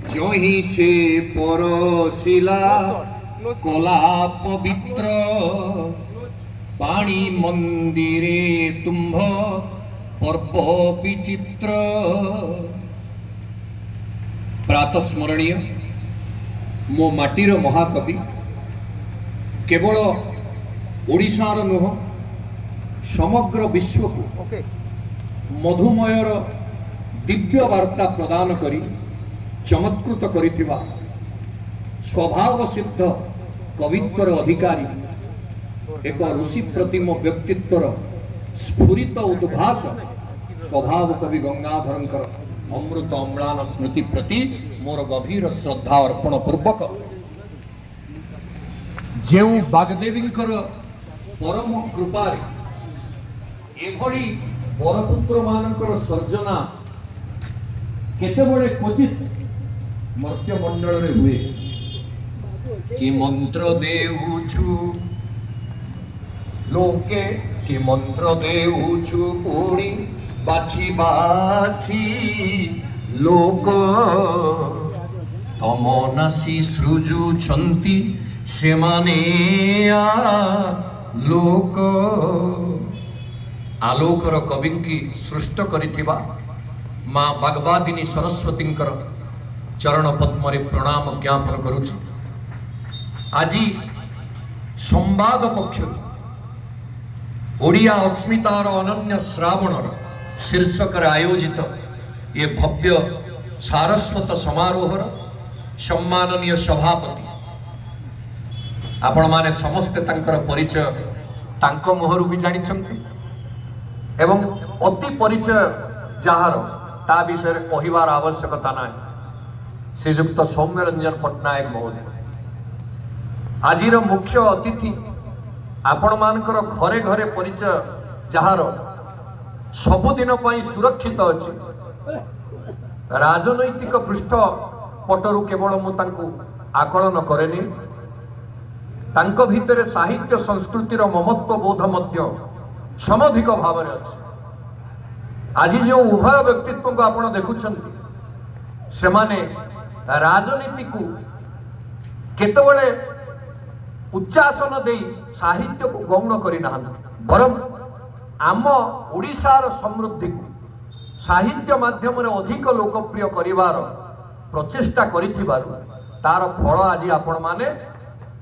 जही से परसिला कला पवित्र पाणी मंदिरे तुम्भ पर्व विचित्र प्रातस्मरणीय मो माटीर महाकवि केवल ओडिशार नुह समग्र विश्व को मधुमयर दिव्य वार्ता प्रदान करी चमत्कृत करिथिबा स्वभाव सिद्ध कवित्वर अधिकारी एक ऋषि प्रतिम व्यक्तित्वर स्फुरित उद्भास स्वभाव कवि गंगाधरंकर अमृत अम्लान स्मृति प्रति मोर गभीर श्रद्धा अर्पण पूर्वक जेउ बागदेवींकर परम कृपारे एभली बरपुत्र मानकर सर्जना केतेबळे क्वचित मर्त्य मंडल रे हुए कि मंत्र देउछु लोके कि मंत्र देउछु पुणी बाछी बाछी लोक तम नासी सृजुछन्ति सेमाने लोक आलोकर कवि की सृष्ट करिथिबा माँ बागवादिनी सरस्वतींकर चरण पद्मरे प्रणाम ज्ञापन करुछि। आज संवाद पक्ष ओडिया अस्मितार अनन्य श्रावणर शीर्षक आयोजित ये भव्य सारस्वत समारोहर सम्माननीय सभापति आपण माने समस्ते तांकर परिचय तांको मुहरु भी जानिछन्ति एवं अति परिचय जार ता विषय कहिबार आवश्यकता नाही। श्रीजुक्त सौम्यरंजन पट्टनायक महोदय आजिर मुख्य अतिथि आपण मानकर घरे घरे परिचय जार सबुदिन पई सुरक्षित अछि राजनैतिक पृष्ठ पटरु केवल मु तांकु आकलन करेनी तांको भितरे साहित्य संस्कृतिर ममत्व बोध मध्य समधिक भाव अच्छे। आज जो उभय व्यक्तित्व को आप देखुंट से माने राजनीति को केतबळे उच्चासन दे साहित्य को गौण करना बरं आम ओडिशार समृद्धि को साहित्य माध्यम अधिक लोकप्रिय करिवार प्रचेष्टा करिथिबारु तार फल आज आपण माने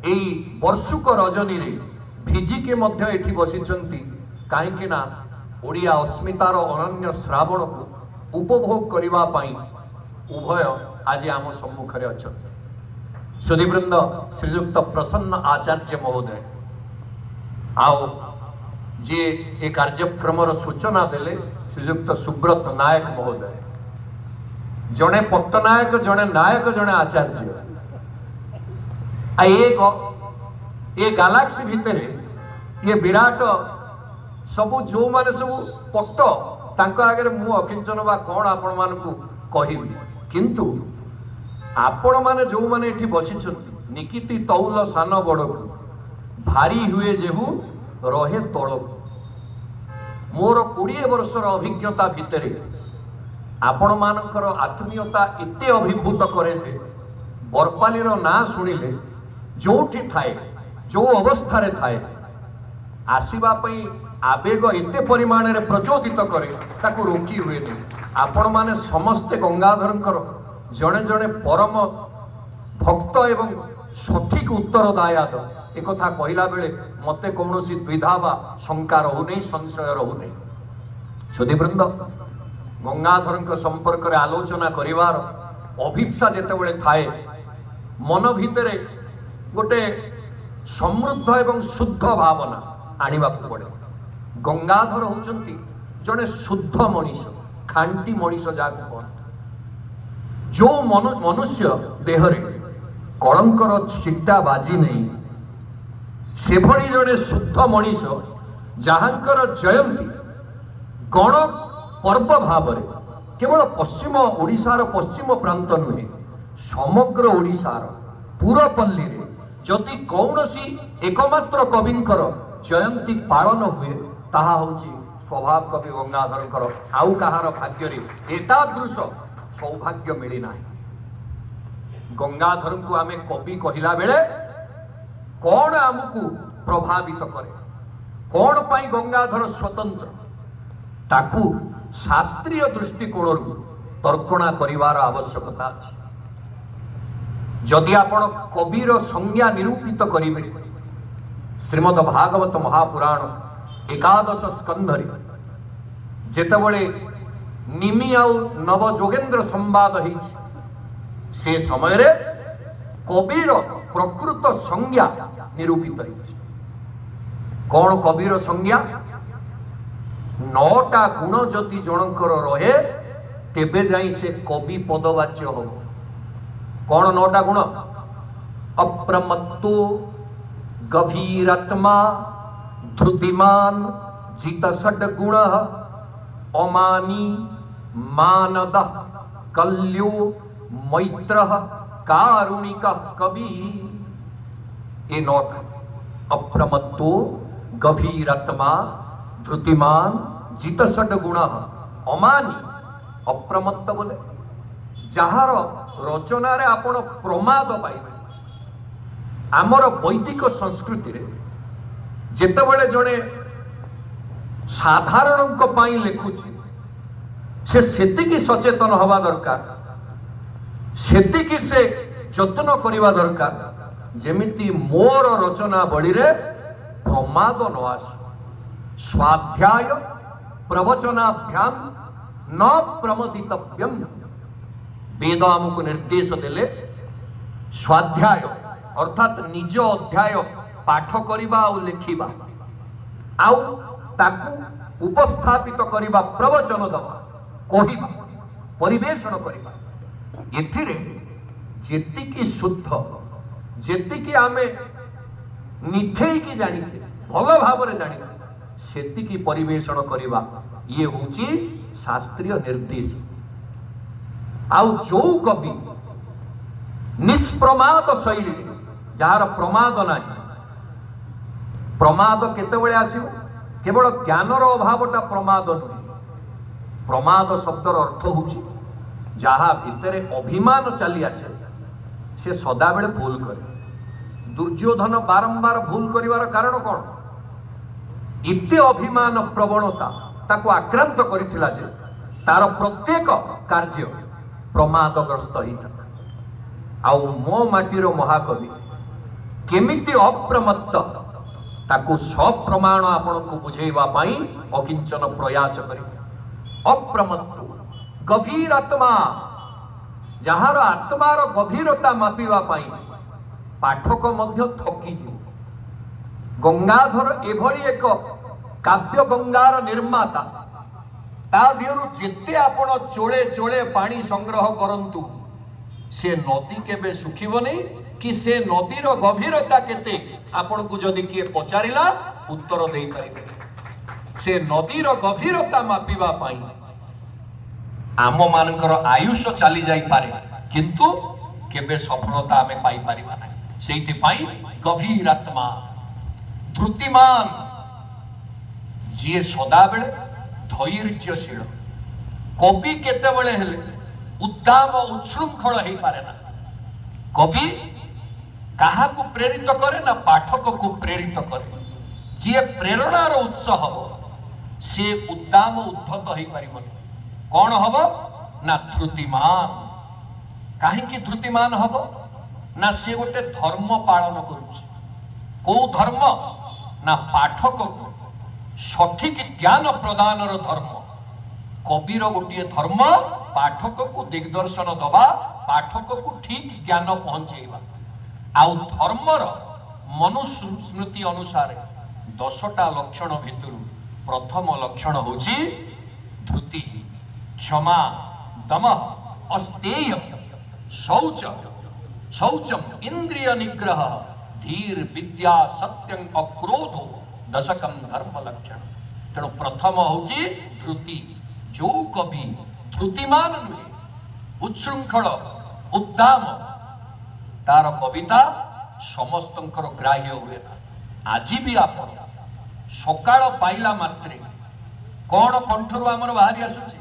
एई वर्षुक रजनी रे भिजिके मध्य एठी बसिचंती काहेकि ना ओडिया अस्मितार अनन्य श्रावण को उपभोग करिवा पाई उभय आज आम सम्मुख रे अछंती। सुधीवृंद श्रीजुक्त प्रसन्न आचार्य महोदय आओ जे ए कार्यक्रम सूचना देले श्रीजुक्त सुब्रत नायक महोदय जड़े पट्टनायक जड़े नायक जड़े आचार्य ए गैलेक्सी भितर ये विराट सबु जो माने सबु पट्ट तांको आगे मु अकिंचन बा कौन आपण मानकु कहिबी किंतु आपण माने जो माने एठी बसिछंती निकिति तौल सान बड़ भारी हुए जेहु रहे तळ मोर 20 वर्षर अभिज्ञता भितरे आपण मानकर आत्मीयता एते अभिभूत करे जे बरपालीर ना सुनिले जोठी थाए जो अवस्था रे थाए आसीबा पई आवेग एते परिमाण रे प्रचोदित करे ताको रोकी हुए नहीं। आपण माने समस्ते गंगाधरंकर जड़े जड़े परम भक्त एवं सठिक उत्तरदायक एक कथा कहला बेले मते कौनसी द्विधा बा शंका रहूनी संशय रहूनी। सुधीवृंद गंगाधरंक संपर्क रे आलोचना करिवार अभिप्सा जेतेबेले थाए मन भितरे गोटे समृद्ध एवं शुद्ध भावना आनिबा पड़े। गंगाधर होचंती जने शुद्ध मनीष खांटी मनीष जाक जो मनुष्य देहरे कलंकर छिटा बाजी नहीं से भली जने शुद्ध मनीष जहांकर जयंती गण पर्व भाव केवल पश्चिम ओडिशार पश्चिम प्रांत नुहे समग्र ओडिशार पूरपल्ली रे जदि कौनसी एकमात्र कविंकर जयंती पालन हुए ताहा होची स्वभाव कवि गंगाधरंकर आउ कहार भाग्य रे एतादृश सौभाग्य मिली नाही। गंगाधर को आमे कवि कहला बेले कौन आमको प्रभावित करे, कौन पाई गंगाधर स्वतंत्र, ताकू शास्त्रीय दृष्टिकोण तर्कणा करिवार आवश्यकता अछि। जदि आपण कविर संज्ञा निरूपित करिवे श्रीमद् भागवत महापुराण 11 स्कंधरे जेतबळे निमि आउ नव जोगेन्द्र संवाद होइछि से समय रे कविर प्रकृत संज्ञा निरूपित होइछि। कौन कविर संज्ञा? 9टा गुण जदि जनकर रहे तेबे जाई से कवि पदवाच्य हो। कौन 9टा गुण? अप्रमत्तो, गभीरात्मा, धृतिमान, जितषड्गुण, अमानी, मानद, कल्यो, मैत्र, कारुणिक कवि। ये 9टा अप्रमत्तो, गभीरात्मा, धृतिमान, जितषड्गुण, अमानी। अप्रमत्त बोले जार रचना रे आपण प्रमाद पाइबे। आमर वैदिक संस्कृति रे जेतेबेले जणे साधारण पाई लेखुची से सेतिकी सचेतन हवा दरकार, सेतिकी से जत्न करिवा दरकार जेमिति मोर रचना बळी रे प्रमाद न आसु। स्वाध्याय प्रवचनाभ्याम न प्रमदितव्यम। वेद आमको निर्देश देले स्वाध्याय अर्थात निज अध्याय पाठ करिबा आ लेखिबा आउ ताकू उपस्थापित करिबा, प्रवचन दबा, कहिबा, परिवेषण करिबा। एथिरे जेतिकी शुद्ध, जेतिकी आमे निठेई की जानिछे, भल भावरे जानिछे, सेतिकी परिवेषण करिबा ये होची शास्त्रीय निर्देश। आउ जो कवि निष्प्रमाद शैली जार प्रमाद नहीं, प्रमाद केतेबेले आसीबो? केवल ज्ञानर अभावटा प्रमाद नुहे। प्रमाद शब्दर अर्थ होची जहा भितरे अभिमान चली आसे से सदाबेले भूल करे। दुर्योधन बारंबार भूल करिवार कारण कौन? इते अभिमान प्रवणता ताको आक्रांत करिथिला जे तार प्रत्येक कार्य प्रमादग्रस्त होता। आउ मो माटीर महाकवि केमिति अप्रमत्त ताकू सप्रमाण आपण को बुझेवा पाई अकिंचन प्रयास करी। अप्रमत्त गभीर आत्मा, जहार आत्मार गभीरता मापिवा पाई पाठक मध्य थकी जी। गंगाधर एभली एक काव्य गंगार निर्माता, ता दियरु जेते आपण चोळे चोळे पानी संग्रह करंतु से नदी केबे सुखिबो नहीं कि से नदीर गभीरता केते आपण को जदि किए पचारिला उत्तर देई परिबे। से नदीर गभीरता मापिबा पाई आम मानकर आयुष चली जाई पारे किंतु केबे सफलता आमे पाई परिबा नहीं। सेइति पाई गभीर आत्मा, धृतिमान जी सदा बेले धैर्यशील। कवि केतेबेले हेले उद्दाम उच्छृंखल हेई पारे ना। कवि काहा को प्रेरित करे ना पाठक को प्रेरित करे। जी प्रेरणार उत्स हबो से उद्दाम उद्धत हेई परिबनी। कौन हबो ना धृतिमान। काहे कि धृतिमान हबो ना से गोटे धर्म पालन करूछ। को धर्म ना पाठक को सठिक ज्ञान प्रदान धर्म। कविर गोटे धर्म पाठक को दिग्दर्शन दबा, पाठक को ठीक ज्ञान पहुंचेबा। आउ धर्मर मनुस्मृति अनुसार 10टा लक्षण भितर प्रथम लक्षण होची धृति, क्षमा, दमः, अस्तेय, शौच, शौचम, इंद्रिय निग्रह, धीर, विद्या, सत्यं, अक्रोधो दशकम धर्म लक्षण। तेणु प्रथम होची धृति। जो कवि धृतिमान नुहे, उच्छृंखल, उद्दाम, तार कविता समस्तंकर ग्राह्य हुए ना। आज भी आप सकाळ पाइला मात्रे कौन कंठरू आमर बाहरी आसुची?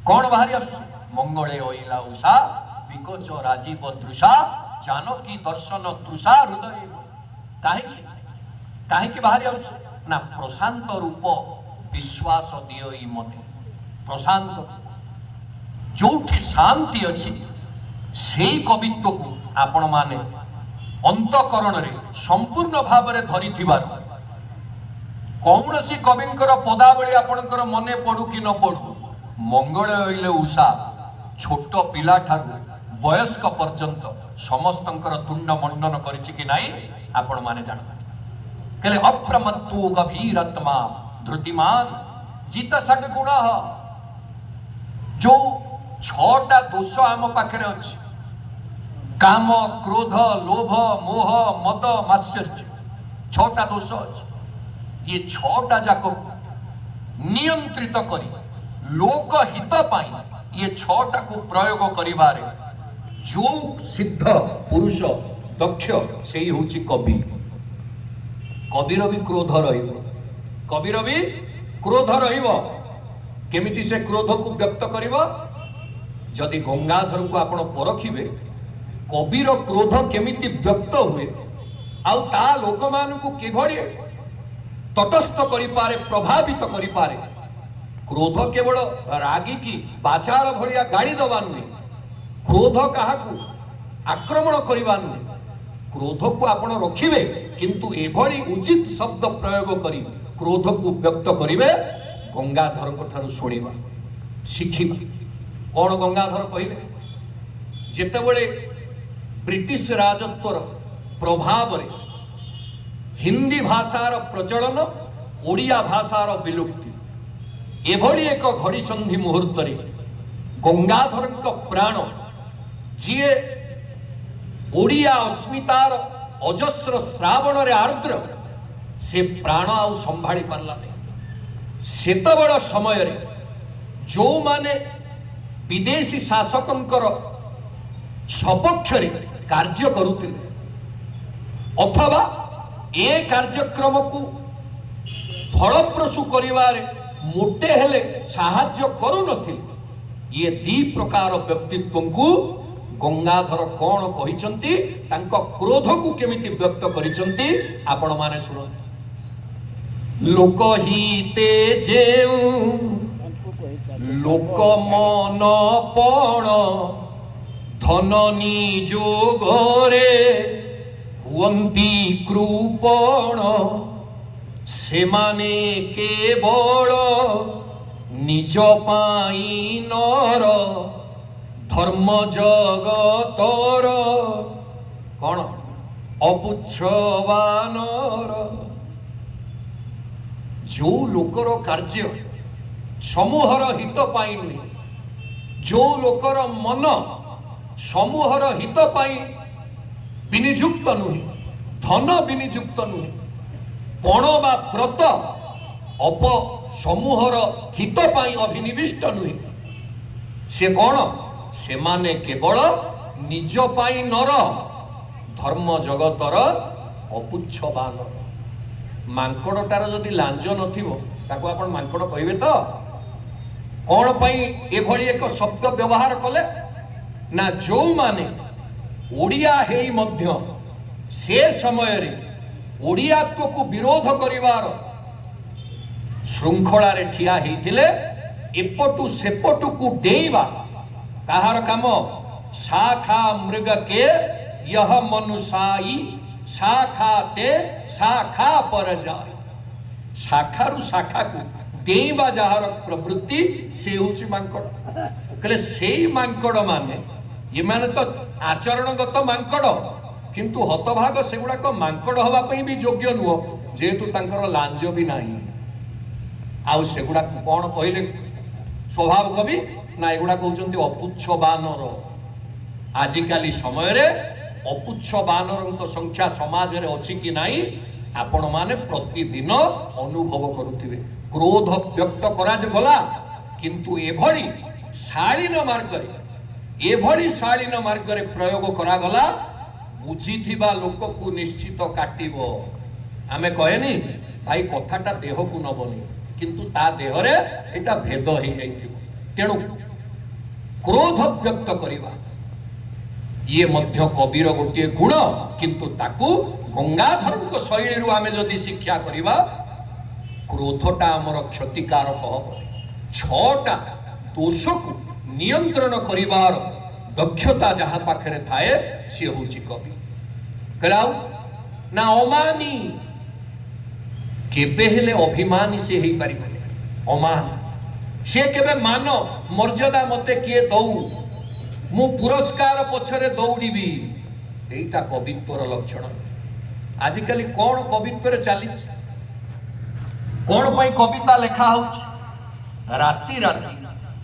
कौन बाहरी आसुची? मंगले ओइला उषा विकोच राजीव दृशा जानकी दर्शन तृषा हृदय कहीं बाहरी ना प्रशांत रूप विश्वास दिय मते प्रशांत जोठी शांति अच्छी से कवित्व को आपण माने अंतकरण रे संपूर्ण भाव में धरी कौन सी कविंकर पदावली आपणकर मने पड़ू कि न पड़ू मंगल हईले उषा छोट पिला ठारू वयस्क पर्यंत समस्तंकर तुंड मंडन करिछि कि नाही आपण माने जान कहले अप्रमत्तो गभीरात्मा धृतिमान जित सट गुण जो छटा दोष आम पाखे अच्छी काम क्रोध लोभ मोह मद मात्सर्य छटा दोष अच्छी ये छटा जाक नियंत्रित करी लोक हित पाई ये छटा को प्रयोग करिबारे जो सिद्ध पुरुष दक्ष से ही होची कवि कविर भी क्रोध रहिबो कविर भी क्रोध रहिबो केमिति से क्रोध को व्यक्त करिबो जदि गंगाधर को आपण परखिबे कविर क्रोध केमिति व्यक्त हुए आउ ता लोक मान को किभଳି तटस्थ करि पारे प्रभावित करि पारे क्रोध केवल रागी की बाचाल भलिया गाड़ी दबा नुहे क्रोध काहाकू आक्रमण करवा नुहे क्रोध को आपण रखिबे किंतु एभली उचित शब्द प्रयोग करी क्रोध को व्यक्त करिवे गंगाधर को ठारू सुनिबा शिखिबा कौन गंगाधर कहले जेतेबेले ब्रिटिश राजत्वर प्रभाव रे हिंदी भाषार प्रचलन ओडिया भाषार विलुप्ति एभली एक घड़ी संधि मुहूर्त रे गंगाधर प्राण जीए ओडिया अस्मितार अजस्र श्रावण रे आर्द्र से प्राण आउ संभाली पारला नहीं सेतबेल समय रे जो माने विदेशी शासकंकर सपक्ष रे कार्य करुतिले अथवा ए कार्यक्रम को फलप्रसू करिवारे मोटे हेले साहाय्य करू नथिले ये दी प्रकार व्यक्तित्व को गंगाधर कौन कहिसंती तांको क्रोध को केमिति व्यक्त करिसंती आपण माने सुनंती लोक हिते जेउ लोक मन पण धन निजोगरे हुवंती कृपण सेमाने केवल निज पाई नर धर्म जगतर कौन अपुच्छवानर जो लोकर कार्य समूहर हित पाई नुहे जो लोकर मन समूहर हित पाई विनियुक्त नुहे धन विनियुक्त नुहे पण बा व्रत अप समूहर हित पाई अभिनिविष्ट नुहे से कौन से माने केवल निज पाई नर धर्म जगतर अपुच्छवान मांकड़टार जदि लांज नथिबो ताको आपण मांकड़ कहिबे तो कौन पाई एभली एक शब्द व्यवहार कले ना जो माने ओडिया हेई मध्य से समय रे ओडियात्व को विरोध करिवार श्रृंखला रे ठिया हेइथिले एपटु सेपटु को डेइबा काहार काम शाखा मृग के यह मनुषाई शाखा ते शाखा पर जाए शाखारु शाखा को डेइबा जहार प्रवृत्ति से होची मांकड़ कहले सेई मांकड़ माने ये माने तो आचरणगत मांकड़ किंतु हतभाग सेगुड़ाक मांकड़ हवा पई भी योग्य नुह जेहेतु तांकर लांज भी नाही आउ सेगुड़ा कौन कहले स्वभाव कवि ना एगुड़ा कहते अपुच्छ बानर आजिकाली समय रे अपुच्छ बानर संख्या समाज रे अछि कि नाही आपण माने प्रतिदिन अनुभव करुथिबे क्रोध व्यक्त करा जे गला किंतु एभली शालीन मार्ग रे एभली शालीन मार्ग रे प्रयोग करा गला बुझीथिबा लोक को निश्चित काटिबो आमे कहेनी भाई कथाटा देह को नबनी किंतु ता देह रे एटा भेद हे जाइथिबो तेणु क्रोध व्यक्त करिबा ये मध्य कविर गोटे गुण किंतु ताकू गंगाधर शैली आम जदि शिक्षा करवा क्रोधटा आमर क्षतिकारक हम छटा दोष को नियंत्रण करिवार दक्षता जहाँ पाखे थाए सी हूँ कवि कहलाऊ ना अमानी केबे हेले अभिमानी से ही पारि अमान से केबे मान मर्यादा मते किए दौ मु पुरस्कार पछरे दौड़ीबी एटा कवित्वर लक्षण आजिकल कौन कवित्व चली कौन पाई कविता लेखा हो राति राति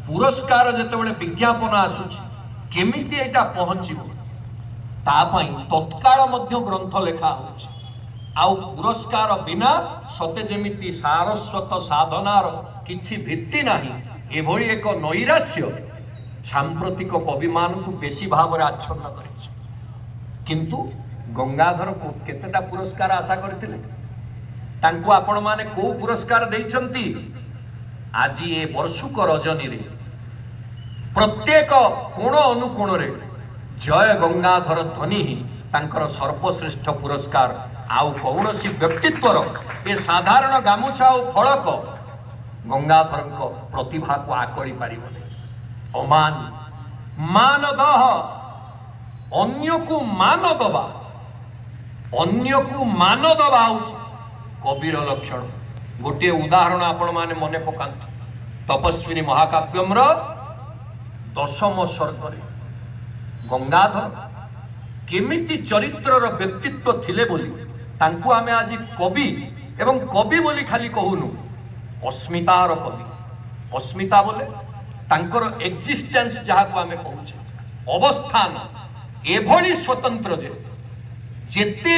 पुरस्कार जेतेबेले विज्ञापन आसुची केमिति एटा पहुंचिबो तापाई तत्काल मध्य ग्रंथ लेखा होची आउ पुरस्कार बिना सते जेमिति सारस्वत साधनार किछि भित्ति नाही एभଳି एक नैराश्य सांप्रतिक कवि मान को बेसी भाव आच्छन्न करिछि किंतु गंगाधर को केतेटा पुरस्कार आशा करथिले तांको आपण माने को पुरस्कार दैछंती आज ये वर्षुक रजनी रे प्रत्येक कोण अनुकोण रे जय गंगाधर ध्वनि ही तांकर सर्वश्रेष्ठ पुरस्कार आउ कौनसी व्यक्तित्वर ये साधारण गामुछा और फलक गंगाधर प्रतिभा को आकड़ी पार अमान मान दह अन्य को मान दबा अन्य को मान दबा कविर लक्षण गोटे उदाहरण आपण माने मने पकांतु तपस्विनी महाकाव्यम दशम सर्ग गंगाधर केमिति चरित्रर व्यक्तित्व थिले बोली तांकु आमे आज कवि एवं कवि बोली खाली कहूनु अस्मितार कवि अस्मिता बोले तांकर एक्जिस्टेंस जहाँ को आमे कहूचे अवस्थान एभली स्वतंत्र जेते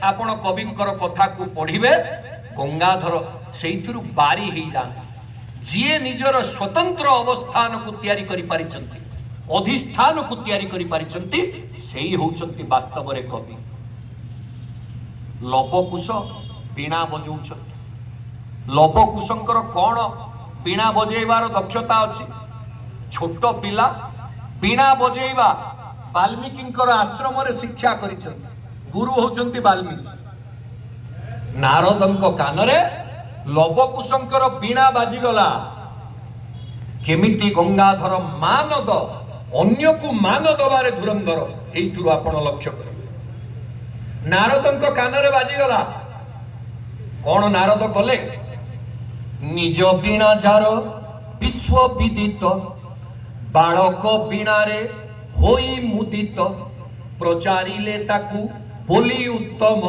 आपण कविंकर कथा को पढ़िबे गंगाधर सेइथिरु बारी ही जान जिए निजर स्वतंत्र अवस्थान को तैयारी करि पारिचंती अधिष्ठान को तैयारी करि पारिचंती सेही होउचंती वास्तव रे कवि लवकुश बीणा बजाउछंती लवकुशंकर कोन बीणा बजेइबार दक्षता अछि छोट पिला बीणा बजेइबा वाल्मीकिंकर आश्रम रे शिक्षा करिसंती गुरु होउचंती वाल्मीकि नारदंक कानरे लवकुशंकर बीणा बाजीगला केमिति गंगाधर मानद अन्य को मान दबारे धुरंधर एइथुरु आपण लक्ष्य करिवे नारदंक कानरे बाजीगला कोन नारद कले निज बीणा जार विश्व विदित बालक बीणारे होई मुदित प्रचारिले ताकू बोली उत्तम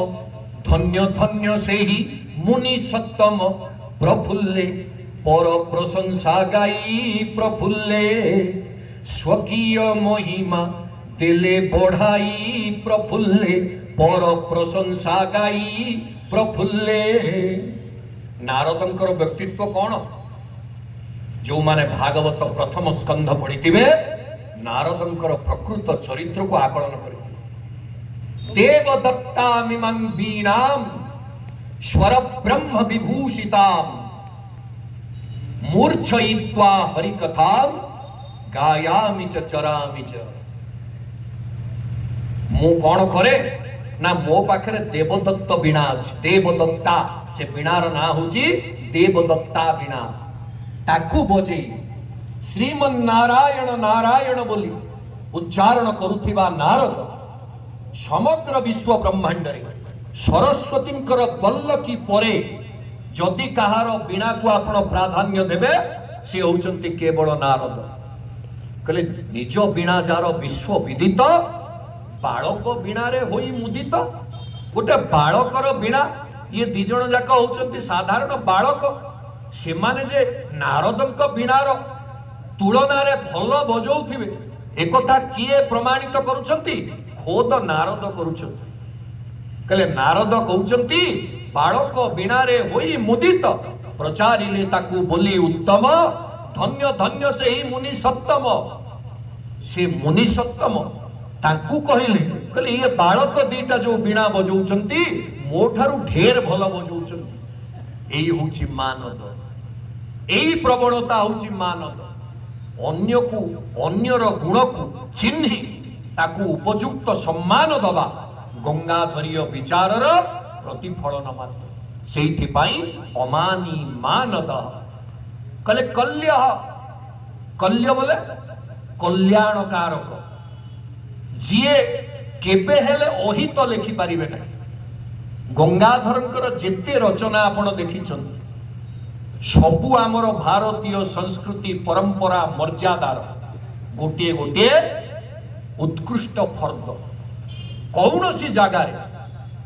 धन्य धन्य सेही मुनि सत्तम प्रफुल्ले पर प्रशंसा गाई प्रफुल्ले स्वकीय महिमा दिले बढ़ाई प्रफुल्ले पर प्रशंसा गाई प्रफुल्ले नारदंकर व्यक्तित्व कौन जो माने भागवत प्रथम स्कंध पढ़िथिबे नारदंकर प्रकृत चरित्र को आकलन कर देवदत्ता मिमं बीणाम स्वर ब्रह्म विभूषिताम मूर्छयित्वा हरिकथाम गायामि च चरामि च मु कौन करे ना मो पाखरे देवदत्त बीणा अछि देवदत्ता से बीणार ना होची देवदत्ता बीणा ताकू बजे श्रीमन नारायण नारायण बोली उच्चारण करुथिबा नारद समग्र विश्व ब्रह्मांड रे सरस्वतींकर बल्लकी परे जदि कहार बीणा को आपण प्राधान्य देबे से होचंती केवल नारद कहले निज बीणा जार विश्व विदित बालक बीणा रे होई मुदित गोटे बालकर बीणा ये दी जण जाक होचंती साधारण बालक से माने जे नारदंक बीणार तुलना रे भल बजाउथिबे एकथा किए प्रमाणित करूचंती खोद नारद करूचंती कहले नारद कहउचंती बालक बीणारे होई मुदित प्रचारिले ताकू बोली उत्तम धन्य धन्य से ही मुनि सत्तम से मुनि सत्तम ताकू कहले ये बालक दीटा जो बीणा बजाउचंती मोठारु ढेर भल बजाउचंती एई होची मानद एई प्रवणता होची मानद अन्य को अन्यर गुण को चिन्हि ताकू उपयुक्त सम्मान दबा गंगाधरीय विचारर प्रतिफलन मात्र से अमानी मानद कले कल्य कल्य बोले कल्याणकारक जीए केबे हेले अहित लिखि पारिबे ना गंगाधरंकर जेते रचना आपण देखिछंती सबु आमर भारतीय संस्कृति परंपरा मर्यादार गोटे गोटे उत्कृष्ट फर्द कौन सी जगार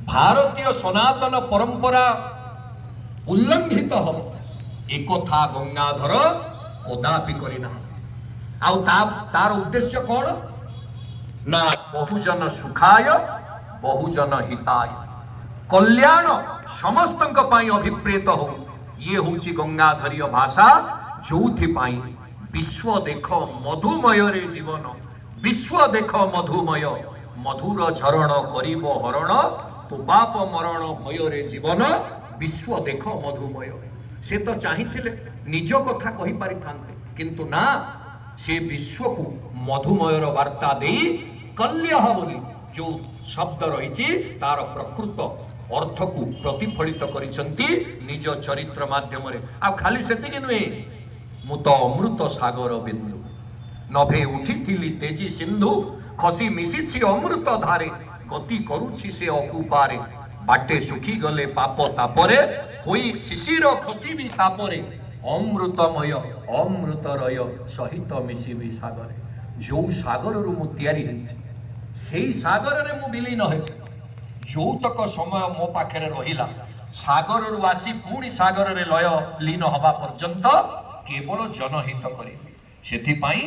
भारतीय सनातन परंपरा उल्लंघित हो एक था गंगाधर कदापि करना आउ तार उद्देश्य कौन ना बहुजन सुखाय बहुजन हिताय कल्याण समस्त अभिप्रेत हो ये हूँ गंगाधरीय भाषा जो विश्व देख मधुमय रे जीवन विश्व देख मधुमय मधुर झरण करिब हरण तो बाप मरण भय रे जीवन विश्व देख मधुमय से तो चाहिए निज कथा कहि पारि थांते किंतु ना से विश्व को मधुमयर वार्ता दे कल्य बोली जो शब्द रही तार प्रकृत अर्थ को प्रतिफलित करिसंती निज चरित्र माध्यम रे आ खाली सेतिक नुहे मु तो अमृत सागर बिंदु नभे उठिथिली तेजी सिंधु खसी मिसिछि अमृत धारे गति करुछि से अकुपारे बाटे सुखी गले पाप तापरे होई शिशिर खसी भी तापरे अमृतमय अमृतरय सहित मिसिबी सागरे जो सागर रु मु तयारी हेछि सेही सागर रे मु विलीन हेबी जोतक समय मो पाखे रहिला सागर रु आसी पुणी सागर रे लय लीन हवा पर्यंत केवल जनहित करिबी सेथिपाई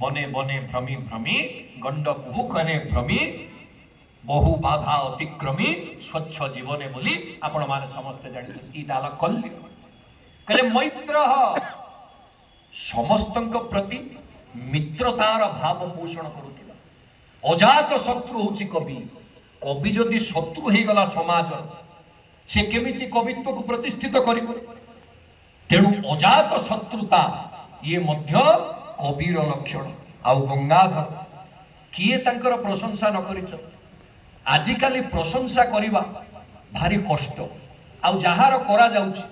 बने बने भ्रमी भ्रमी गंड कुहुकने भ्रमी बहु बाधा अतिक्रमी स्वच्छ जीवने बोली आपण माने समस्त जानि इदाला कल्य कले मैत्र समस्तक प्रति मित्रतार भाव पोषण करुथिबा अजात शत्रु होछि कवि कवि जदि शत्रु हो गला समाज से केमिति कवित्व को प्रतिष्ठित करिबो तेणु अजात शत्रुता ये मध्य कविर लक्षण आउ गंगाधर किए तांकर प्रशंसा न करिछ आजिकाली प्रशंसा करिबा भारी कष्ट आउ जहार करा जाउछि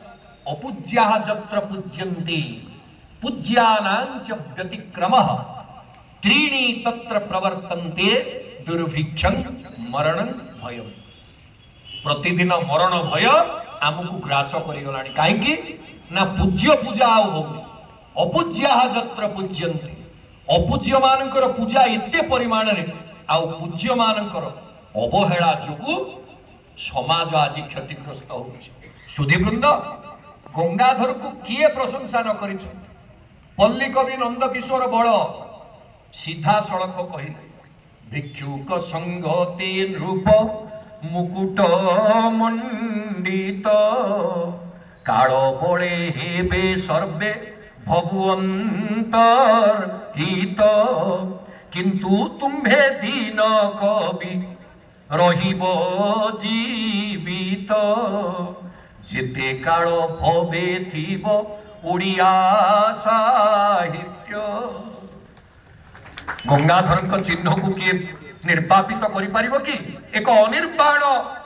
अपूज्याः जत्र पूज्यन्ते पूज्यानांच व्यतिक्रमः त्रीणि तत्र प्रवर्तन्ते दुर्भिक्षं मरण भय प्रतिदिन मरण भय आमको ग्रास करिगलानी काहेकि ना पूज्य पूजा आउ होउनी अपूज्याः जत्र पूज्यन्ते अपूज्य मानकर पूजा एते परिमाण रे आउ पूज्य मानकर अवहेला जोगु समाज आज क्षतिग्रस्त होउछि सुधीवृंद गंगाधर को किए प्रशंसा न करिछ पल्ली कवि नंद किशोर बड़ सीधा सड़क कहिले भिक्षुक संगते रूप मुकुट मंडित काल बड़े हेबे सर्वे भगवंतर हित किंतु तुम्भे दीन कवि रहिब जीवित जेते काल भवे थिब ओडिया साहित्य गंगाधर चिन्ह को किए निर्वापित करिपारिबो कि एक अनिर्बाण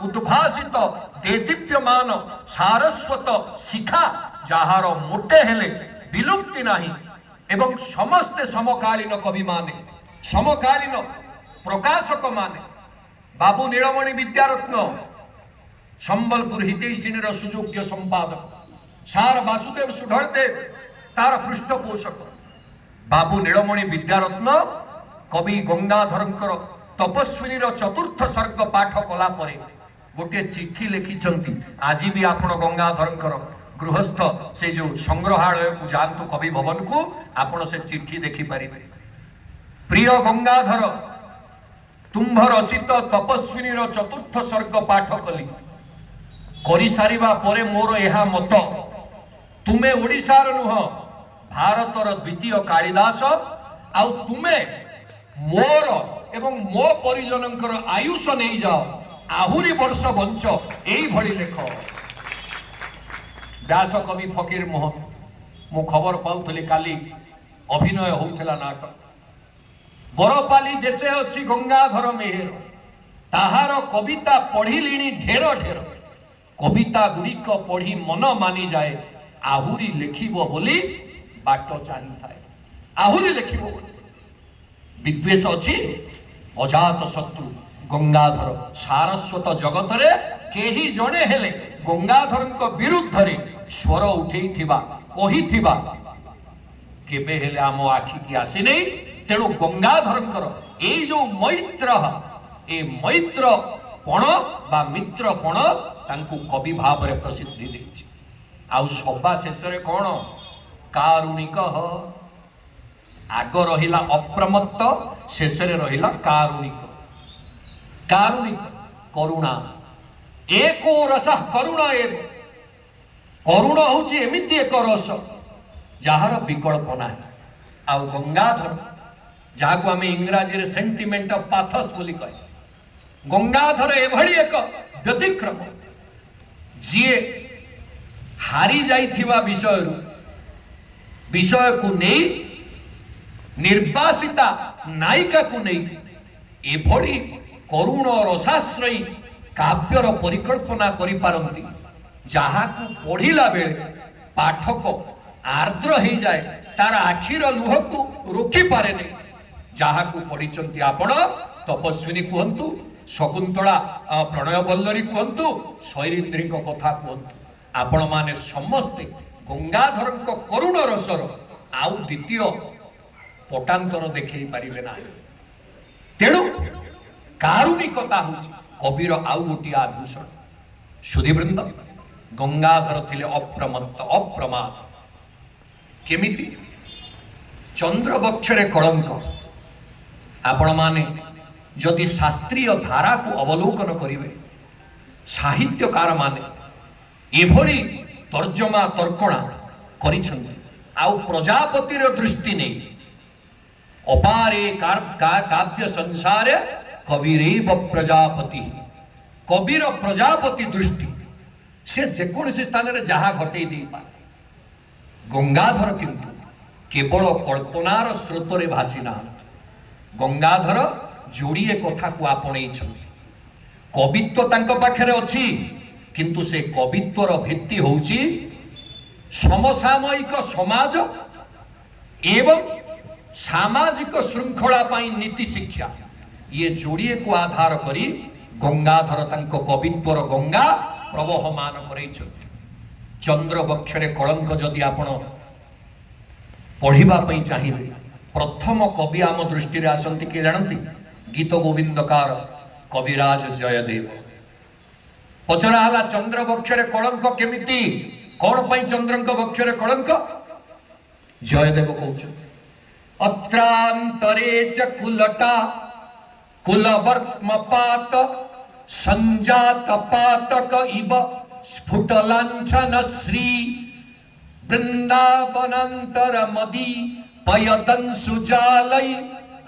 उद्भासित देदीप्यमान सारस्वत शिखा जहार मोटे हेले विलुप्ति नाही एवं समस्ते समकालीन कवि माने समकालीन प्रकाशक माने बाबू नीलमणि विद्यारत्न संबलपुर हितैषिणीर सुयोग्य संपादक सार वासुदेव सुधरदेव तार पृष्ठपोषक बाबू नीलमणि विद्यारत्न कवि गंगाधरंकर तपस्विनी चतुर्थ सर्ग पाठ कला परे गोटे चिठी लिखिछंती आज भी आपण गंगाधरंकर गृहस्थ से जो संग्रहालय को जानतु कवि भवन को आपण से चिठी देखि पारिबे प्रिय गंगाधर तुम्भ रचित तपस्विनी चतुर्थ सर्ग पाठ कली करि सारिबा परे मोर एहा मत तुमे ओडिशार नुह भारतर द्वितीय कालिदास आउ तुमे मोर एवं मो परिजनकर आयुष नहीं जाओ आहुरी वर्ष बंच एई भली लेख व्यास कवि फकीर मोहन मु खबर पाउथली काली अभिनय होउथला नाटक बरपाली देशे अच्छी गंगाधर मेहेर ताहार कविता पढ़िली ढेर ढेर कविता गुड़िक पढ़ी मन मानी जाए आहुरी लिखिबो बोली बाट चाही थाए आहुरी लिखिबो बोली विद्वेष अच्छी अजात शत्रु गंगाधर सारस्वत जगत रे केही जणे हेले गंगाधर विरुद्ध रे स्वर उठेई थिबा कही थिबा केबे हेले आम आखि की आसी नहीं तेणु गंगाधर ए जो मैत्र ए मैत्र पण बा मित्र पण तांकु कवि भाव रे प्रसिद्धि देछि आउ सभा शेष रे कोन कारुणिक आग रहिला अप्रमत्त शेष रे रहिला कारुणिक कारुणिक करुणा एको रस करुणा एव करुण होछि एमिति एक रस जार विकल्प ना आउ गंगाधर जहाँ आम इंग्राजी रे सेंटिमेंट ऑफ पाथस बोली कहे गंगाधर एभली एक व्यतिक्रम जीए हारी जाइथिबा विषय को नहीं निर्वासिता नायिका को नहीं एभली करुण रसाश्रयी काव्यर परिकल्पना करि पारंती जहाँ को पढ़िला बेले पाठक आर्द्र हो जाए तार आखिर लुह को रोकी पारे नहीं जहाँ को पढ़ी आपण तपस्विनी कहतु शकुंतला प्रणय बल्लरी कहतु शैरेन्द्री कथा कहतु आपण माने समस्ते गंगाधर करुण रसर आउ द्वितीय पटांतर देखई पारिबे ना तेणु कारुणिकता हूँ कविर आउ गोटे आभूषण सुधीवृंद गंगाधर थिले अप्रमत्त अप्रमाद केमिति चंद्र बक्षरे कलंक आपण माने जदि शास्त्रीय धारा को अवलोकन करिवे साहित्यकार माने एभली तर्जमा तर्कणा करिछन्ति आउ प्रजापतिर दृष्टि नहीं अपारे काव्य संसारे कविरेव प्रजापति कविर प्रजापति दृष्टि से जेकोसी स्थान रे जहा घटई दे पारे गंगाधर किंतु केवल कल्पनार स्रोत रे भासी ना गंगाधर जोड़िए कथा को आपणे कवित्व तांको पाखरे अछि किंतु से कवित्वर भित्ति होउची समसामयिक समाज एवं सामाजिक श्रृंखला पाई नीति शिक्षा ये जोड़िए को आधार करी गंगाधर तांको कवित्वर गंगा प्रवहमान करैछथि चंद्र बक्षरे कलंक जदि आपण पढ़िबा पई चाहिबे प्रथम कवि आम दृष्टि रे आसंती के जानती गीत गोविंदकार कविराज जयदेव पचरा हला चंद्र बक्षरे कलंक केमिति कौन पाई चंद्रंक बक्षरे कलंक जयदेव कहउछ अत्रांतरे च कुलटा कुलवर्त्मपात संजात पातक इव स्फुटलांछन श्री वृंदावनांतर मदी पयदंसुजालय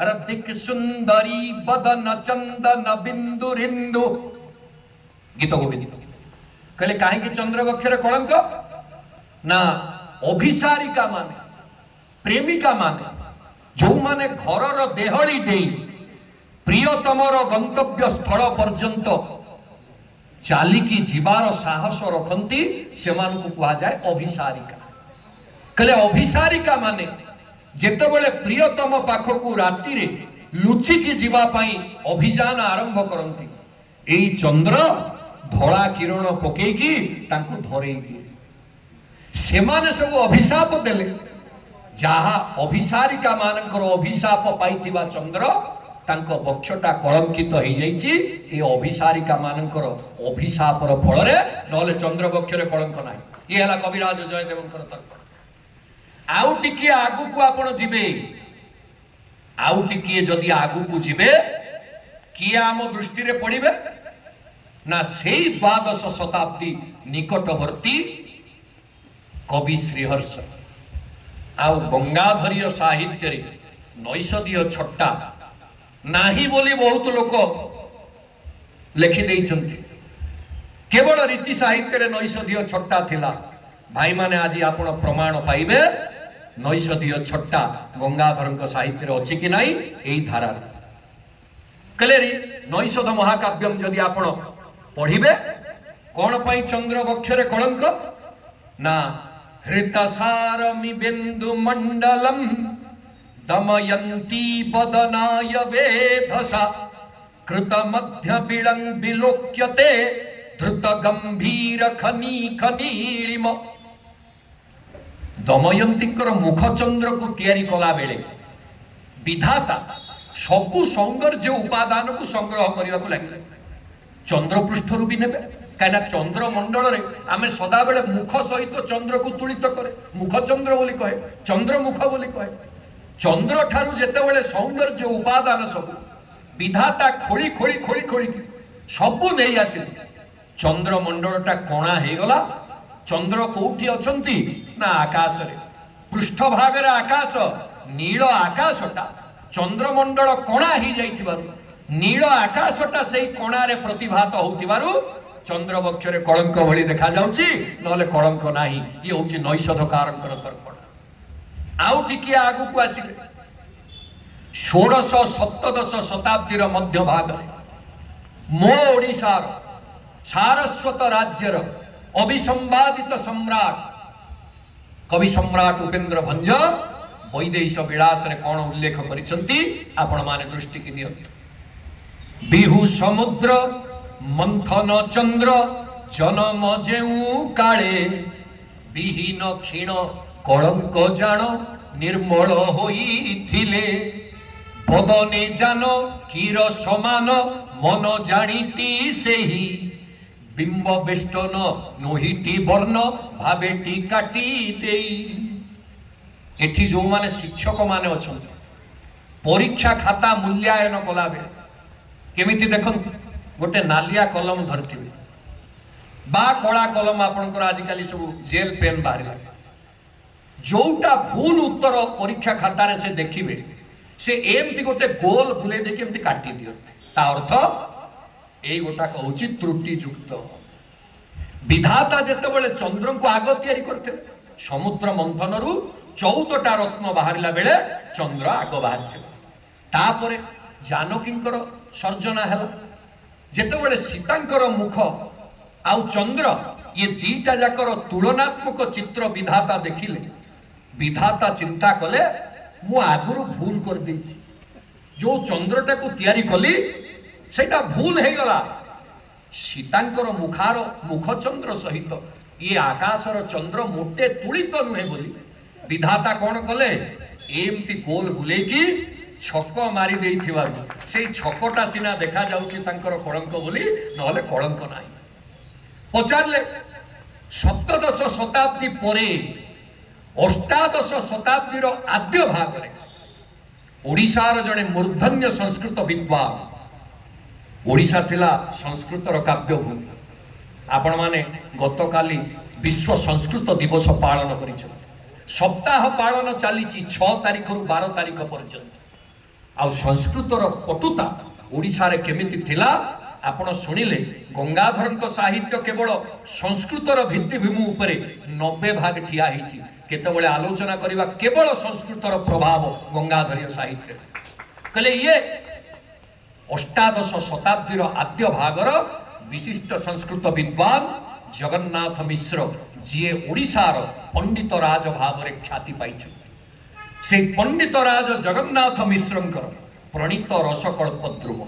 रदिक सुंदरी बदन चंदन बिंदुरिंदु गीत गोविंद कहले कहीं चंद्र बक्षरे कलंक ना अभिसारिका माने प्रेमिका माने जो माने घरर देहली देई प्रियतमर गंतव्य स्थल पर्यंत चालिकी जीवार साहस रखती से कहा जाए अभिसारिका कहले अभिसारिका माने जेतेबेले प्रियतम पाखकू राति रे लुचिकी जीवा पाई अभियान आरंभ करती एई चंद्र धड़ा किरण पकेकी तांकू धरई दिए सेमाने सब अभिशाप देले जहा अभिसारिका मानकर अभिशाप पाइथिबा चंद्र तांको बक्षटा कलंकित हो जाइछि ए अभिसारिका मानकर अभिशापर फल रे नले चंद्र बक्षरे कलंक नाही ये हला कविराज जयदेवंकर तर्क आउ टिके आगु को आपण जिबे आउ टिके जदि आगु को जिबे किए आम दृष्टि रे पड़िबे ना सेई द्वादश शताब्दी निकटवर्ती कवि श्रीहर्ष आउ गंगाधरीय साहित्य रे नैषधीय छट्टा नाही बोली बहुत लोक लिखि देइछन्ति केवल रीति साहित्य रे नैषधीय छट्टा थिला भाई माने आज आपण प्रमाण पाइबे नैषधीय छट्टा गंगाधर साहित्य अच्छी कि नहीं यही धारा कहले नैषध महाकाव्यम जदि आपण पढ़िबे कौन पाई चंद्र वक्षरे कलंक ना हृतसारमि बिंदु मंडलम दमयंती बदनाय वेधसा कृत मध्य विलोक्यते धृत गंभीर खनी खनीलिम दमयंतीकर मुख चंद्र को तैयारी कला बेले विधाता सबु सौंदर्य उपादान को संग्रह करने को लगे चंद्र पृष्ठ भी ने कहीं चंद्र मंडल रे आमे सदा बेले मुख सहित चंद्र को तुलित करे मुख चंद्र बोली कहे चंद्र मुख बोली कहे चंद्र ठारू जेते बेले सौंदर्य उपादान सब विधाता खोली खोली खोली खोली सबू नहीं आसिल चंद्र मंडलटा कणा हो गला चंद्र कोठी अछंती ना आकाश रे पृष्ठ भाग रे आकाश नील आकाशटा चंद्रमंडल कणा ही जाइथिबारु नील आकाशटा से कणा रे प्रतिभात होतिबारु चंद्र वक्षरे कलंक भली देखा जाउची नले कलंक नाही ये होची नैषधकारंकर तर्पण आउ टिके आगु को आसीले 1617 शताब्दीर मध्य भाग मो ओडिशार सारस्वत राज्यर अभिसंवादित सम्राट कवि सम्राट उपेन्द्र भंज वैदेश विलास रे कौन उल्लेख करिसंती आपण माने दृष्टि की नियत बिहु समुद्र मंथन चंद्र जन्म जेउ काले विहीन क्षीण कलंक जान निर्मल होइथिले बदने जान कीर समान मन जानिती सेही बिंब बेष्टन नोहिटी वर्ण भावेटी काटी देई एठी जो माने शिक्षक माने अछंती परीक्षा खाता मूल्यांकन कला बेले केमिति देखंतु गोटे नालिया कलम धरथिबे बा कला कलम आपनकर आजिकाली सब जेल पेन बाहरिला जोटा भूल उत्तर परीक्षा खाता रे से देखिबे से एमती गोटे गोल भूले देखि एमती काटी दियते ता अर्थ एई गोटा कहउची त्रुटि युक्त विधाता जेते बेले चंद्र को आग तयारी करथे समुद्र मंथन रु 14टा रत्न बाहरिला बेले चंद्र आग बाहर तापर जानकींकर सर्जना है जेतेबेले सीतांकर मुख आउ चंद्र ये दीटा जाकर तुलनात्मक चित्र विधाता देखिले विधाता चिंता कले मु आगुरु भूल कर देछि जो चंद्रटा को तैयारी कली सेटा भूल हे गला सीतांकर मुखार मुख चंद्र सहित ये आकाशर चंद्र मोटे तुलित नुहे बोली विधाता कौन कले एमती गोल बुले की छक मारी देइथिबारु से छकटा सिना देखा जाउछि तांकर कलंक बोली नहले कलंक नाही पचारले सप्तदश शताब्दी परे अष्टादश शताब्दीर आद्य भाग रे ओडिशार जड़े मूर्धन्य संस्कृत विद्वान ओडिशा थिला संस्कृतर काव्य भूमि आपण माने गतकाली विश्व संस्कृत दिवस पालन करिछन सप्ताह पालन चली 6 तारिख रु 12 तारिख पर्यंत आ संस्कृतर पटुता ओडिशा रे केमिति थिला आपण सुनिले गंगाधर साहित्य केवल संस्कृतर भित्तिभूमि उपरे 90 भाग ठिया हिची केतबेले आलोचना करिवा केवल संस्कृतर प्रभाव गंगाधरीय साहित्य कले ये अष्टादश शताब्दीर आद्य भागर विशिष्ट संस्कृत विद्वान जगन्नाथ मिश्र जी ओडिशार पंडित राज भाव में ख्याति पाई से पंडित राज जगन्नाथ मिश्रंकर प्रणीत रसकल्प ध्रुव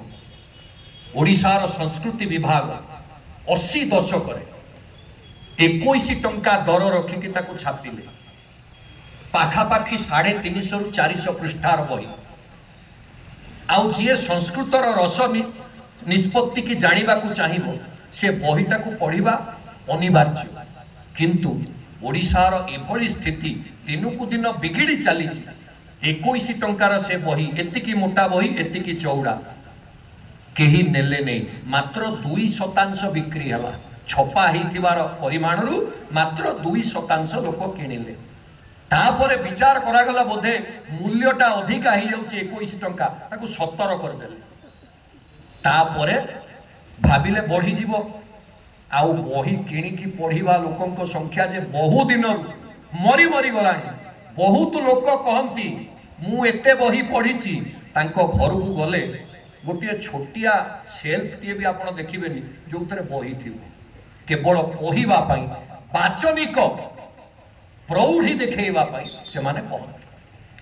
ओडिशार संस्कृति विभाग 80 दशक 21 टंका दर रखिकी छापिले पाखापाखि 350 रु 400 पृष्ठार बही आउ जी संस्कृतर रस निष्पत्ति की जानिबा को चाहिबो से बहीटा को पढ़िबा अनिवार्य किंतु ओडिशार एभली स्थिति दिनकू दिन बिगिड़ी चली 21 टंकार से बही एतिकी मोटा बही एतिकी चौड़ा केही नेले नहीं मात्र 2% बिक्री हला छपा हिथिबार परिमाण रु मात्र 2% लोक किनिले तापर विचार करागला बोधे मूल्यटा अधिका ही जाउचे 21 टंका ताकू 17 कर देले तापर भाबिले बढ़ी जीवो आउ बही किणिकी पढ़िबा लोकंक संख्या जे बहु दिन मरी मरी गलानी बहुत लोक कहती मु एते बही पढ़ी तांको घर को गले गोटे छोटिया सेल्फ टे भी आप देखिए जो बही थी केवल कहवाई वाचनिक प्रौढ़ी देखा से माने कहते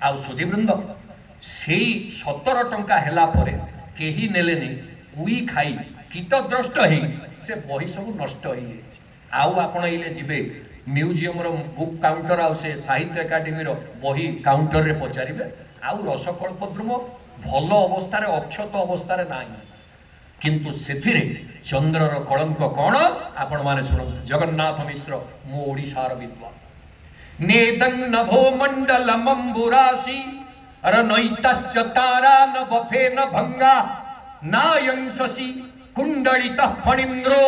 आ सुधीवृंद से 17 टंका है कहीं नेलेनी उई खाई कीटद्रष्ट हो से बही सब नष्ट हो आपण ये जी म्यूजियम बुक काउंटर आ साहित्य एकाडेमी बही काउंटर रे पचारे आउ रसकल्पद्रुम भल अवस्था अक्षत अवस्था ना किंतु से चंद्रर कलंक कौन आपण माने शुणु जगन्नाथ मिश्र मो ओडिशार विद्वान नेदं नभो मंडल मंबुरासी रनैतश्च तारा न बफे न भंगा नायं शशि कुंडलित फणींद्रो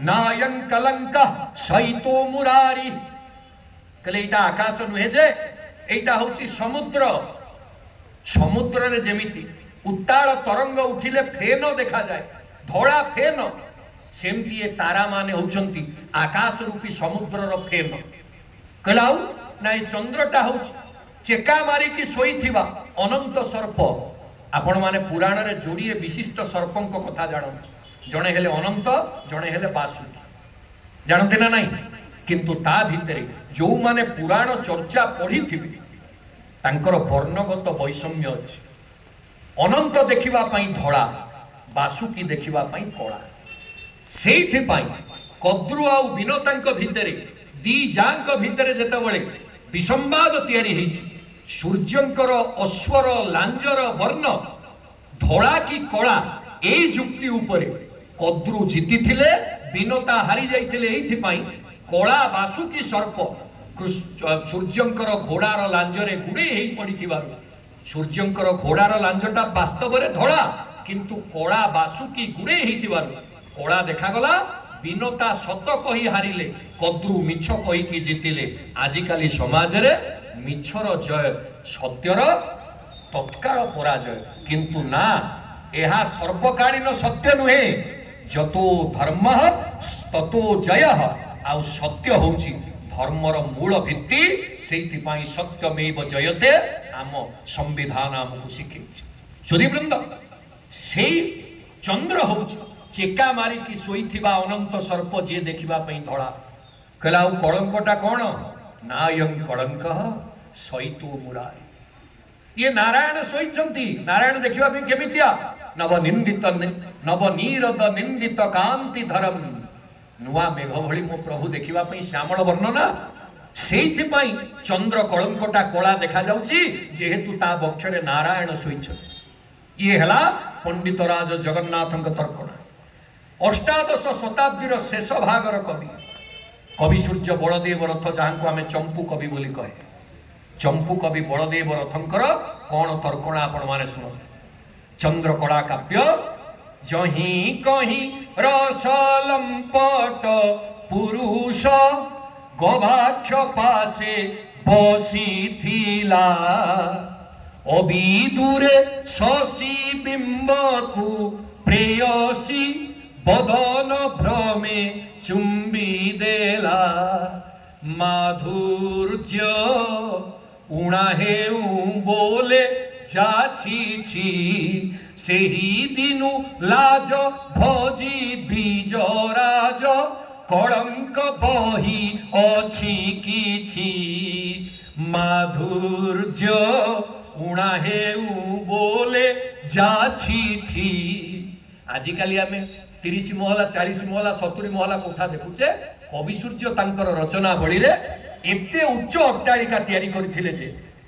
नायं कलंक सहितो मुरारी कहले एटा आकाश नुहे जे एटा होची समुद्र समुद्र रे जेमिति उत्ताल तरंग उठिले फेन देखा जाए धड़ा फेन सेमती ए तारा माने होचंती आकाश रूपी समुद्र रो फेन कहलाउ ना ए चंद्रटा होची चेका मारी की सोईथिबा अनंत सर्प आपण माने पुराण रे जोड़िए विशिष्ट सर्पंक कथा जान जणे हेले अनंत जणे हेले बासुकी जानते ना नहीं किंतु ता भितरे जो माने पुराण चर्चा पढ़ी थिबे तांकर वर्णगत वैषम्य अछि अनंत देखिबा पई धड़ा बासुकी देखिबा पई कला सेइथि पई कद्रु आ विनोतांक भितरे दी जांक भितरे जेते बळे विसंवाद तयारी हेछि सूर्यंकर अश्वर लांजर वर्ण धड़ा की कला ए जुक्ति उपरे कद्रु जीति थिले विनोता हारी जाइथिले एइथि पई कला बासुकी सर्प सूर्यंकर घोड़ार लांजरे गुड़े पड़ी सूर्यंकर घोड़ार लांजटा वास्तव में धड़ा किंतु कला बासुकी गुड़े कला देखागला विनोता सत कही हारिले कद्रु मिछ कही जीतिले आजिकाली समाज रे मिछर जय सत्यर तत्काल पराजय किंतु ना यह सर्वकालीन सत्य नुहे जतो धर्म ततो जय आ सत्य होची धर्मर मूल भित्ति से सत्यमेव जयते आम संविधान आमको शिखे सुधीवृंद से चंद्र हो चेका मारिकी शोईथिबा अनंत सर्प जी देखा धड़ा कहला कलंकटा कौन नायं कलंक सहितो मुरारी ये नारायण शोईचंती नारायण देखा केमितिया नवनीरद निंदित कांति धरम नुआ मेघ भली मो प्रभु देखा श्यामल वर्णना से चंद्र कलंकटा कला देखा जाउची जेहेतु ता बक्षरे नारायण शोईछथि ये हला पंडितराज जगन्नाथंक तर्कना अष्टादश शताब्दीर शेष भागर कवि कवि सूर्य बलदेव रथ जहाँ को आम चंपू कवि बोली कहे चंपू कवि बलदेव रथंकर कौन तर्कना आपण माने शुण चंद्रकला काव्य जही कहीं रसलंपट पुरुष गवाक्ष पासे बसी थिला अबिदुरे शशि बिंब को प्रेयसी बदन भ्रमे चुंबी देला माधुर्य उणा हेउ बोले जाछि छी सेही दिनु लाज भजी द्विज राज कलंक बही अछि किछि माधुर्य उणा हेउ बोले जाछि छी आजिकाली आमे 30 महला 40 महला 70 महला कोठा देखुचे कवि सूर्य तांकर रचना बळी रे एते उच्च अट्टालिका तयारी करथिले जे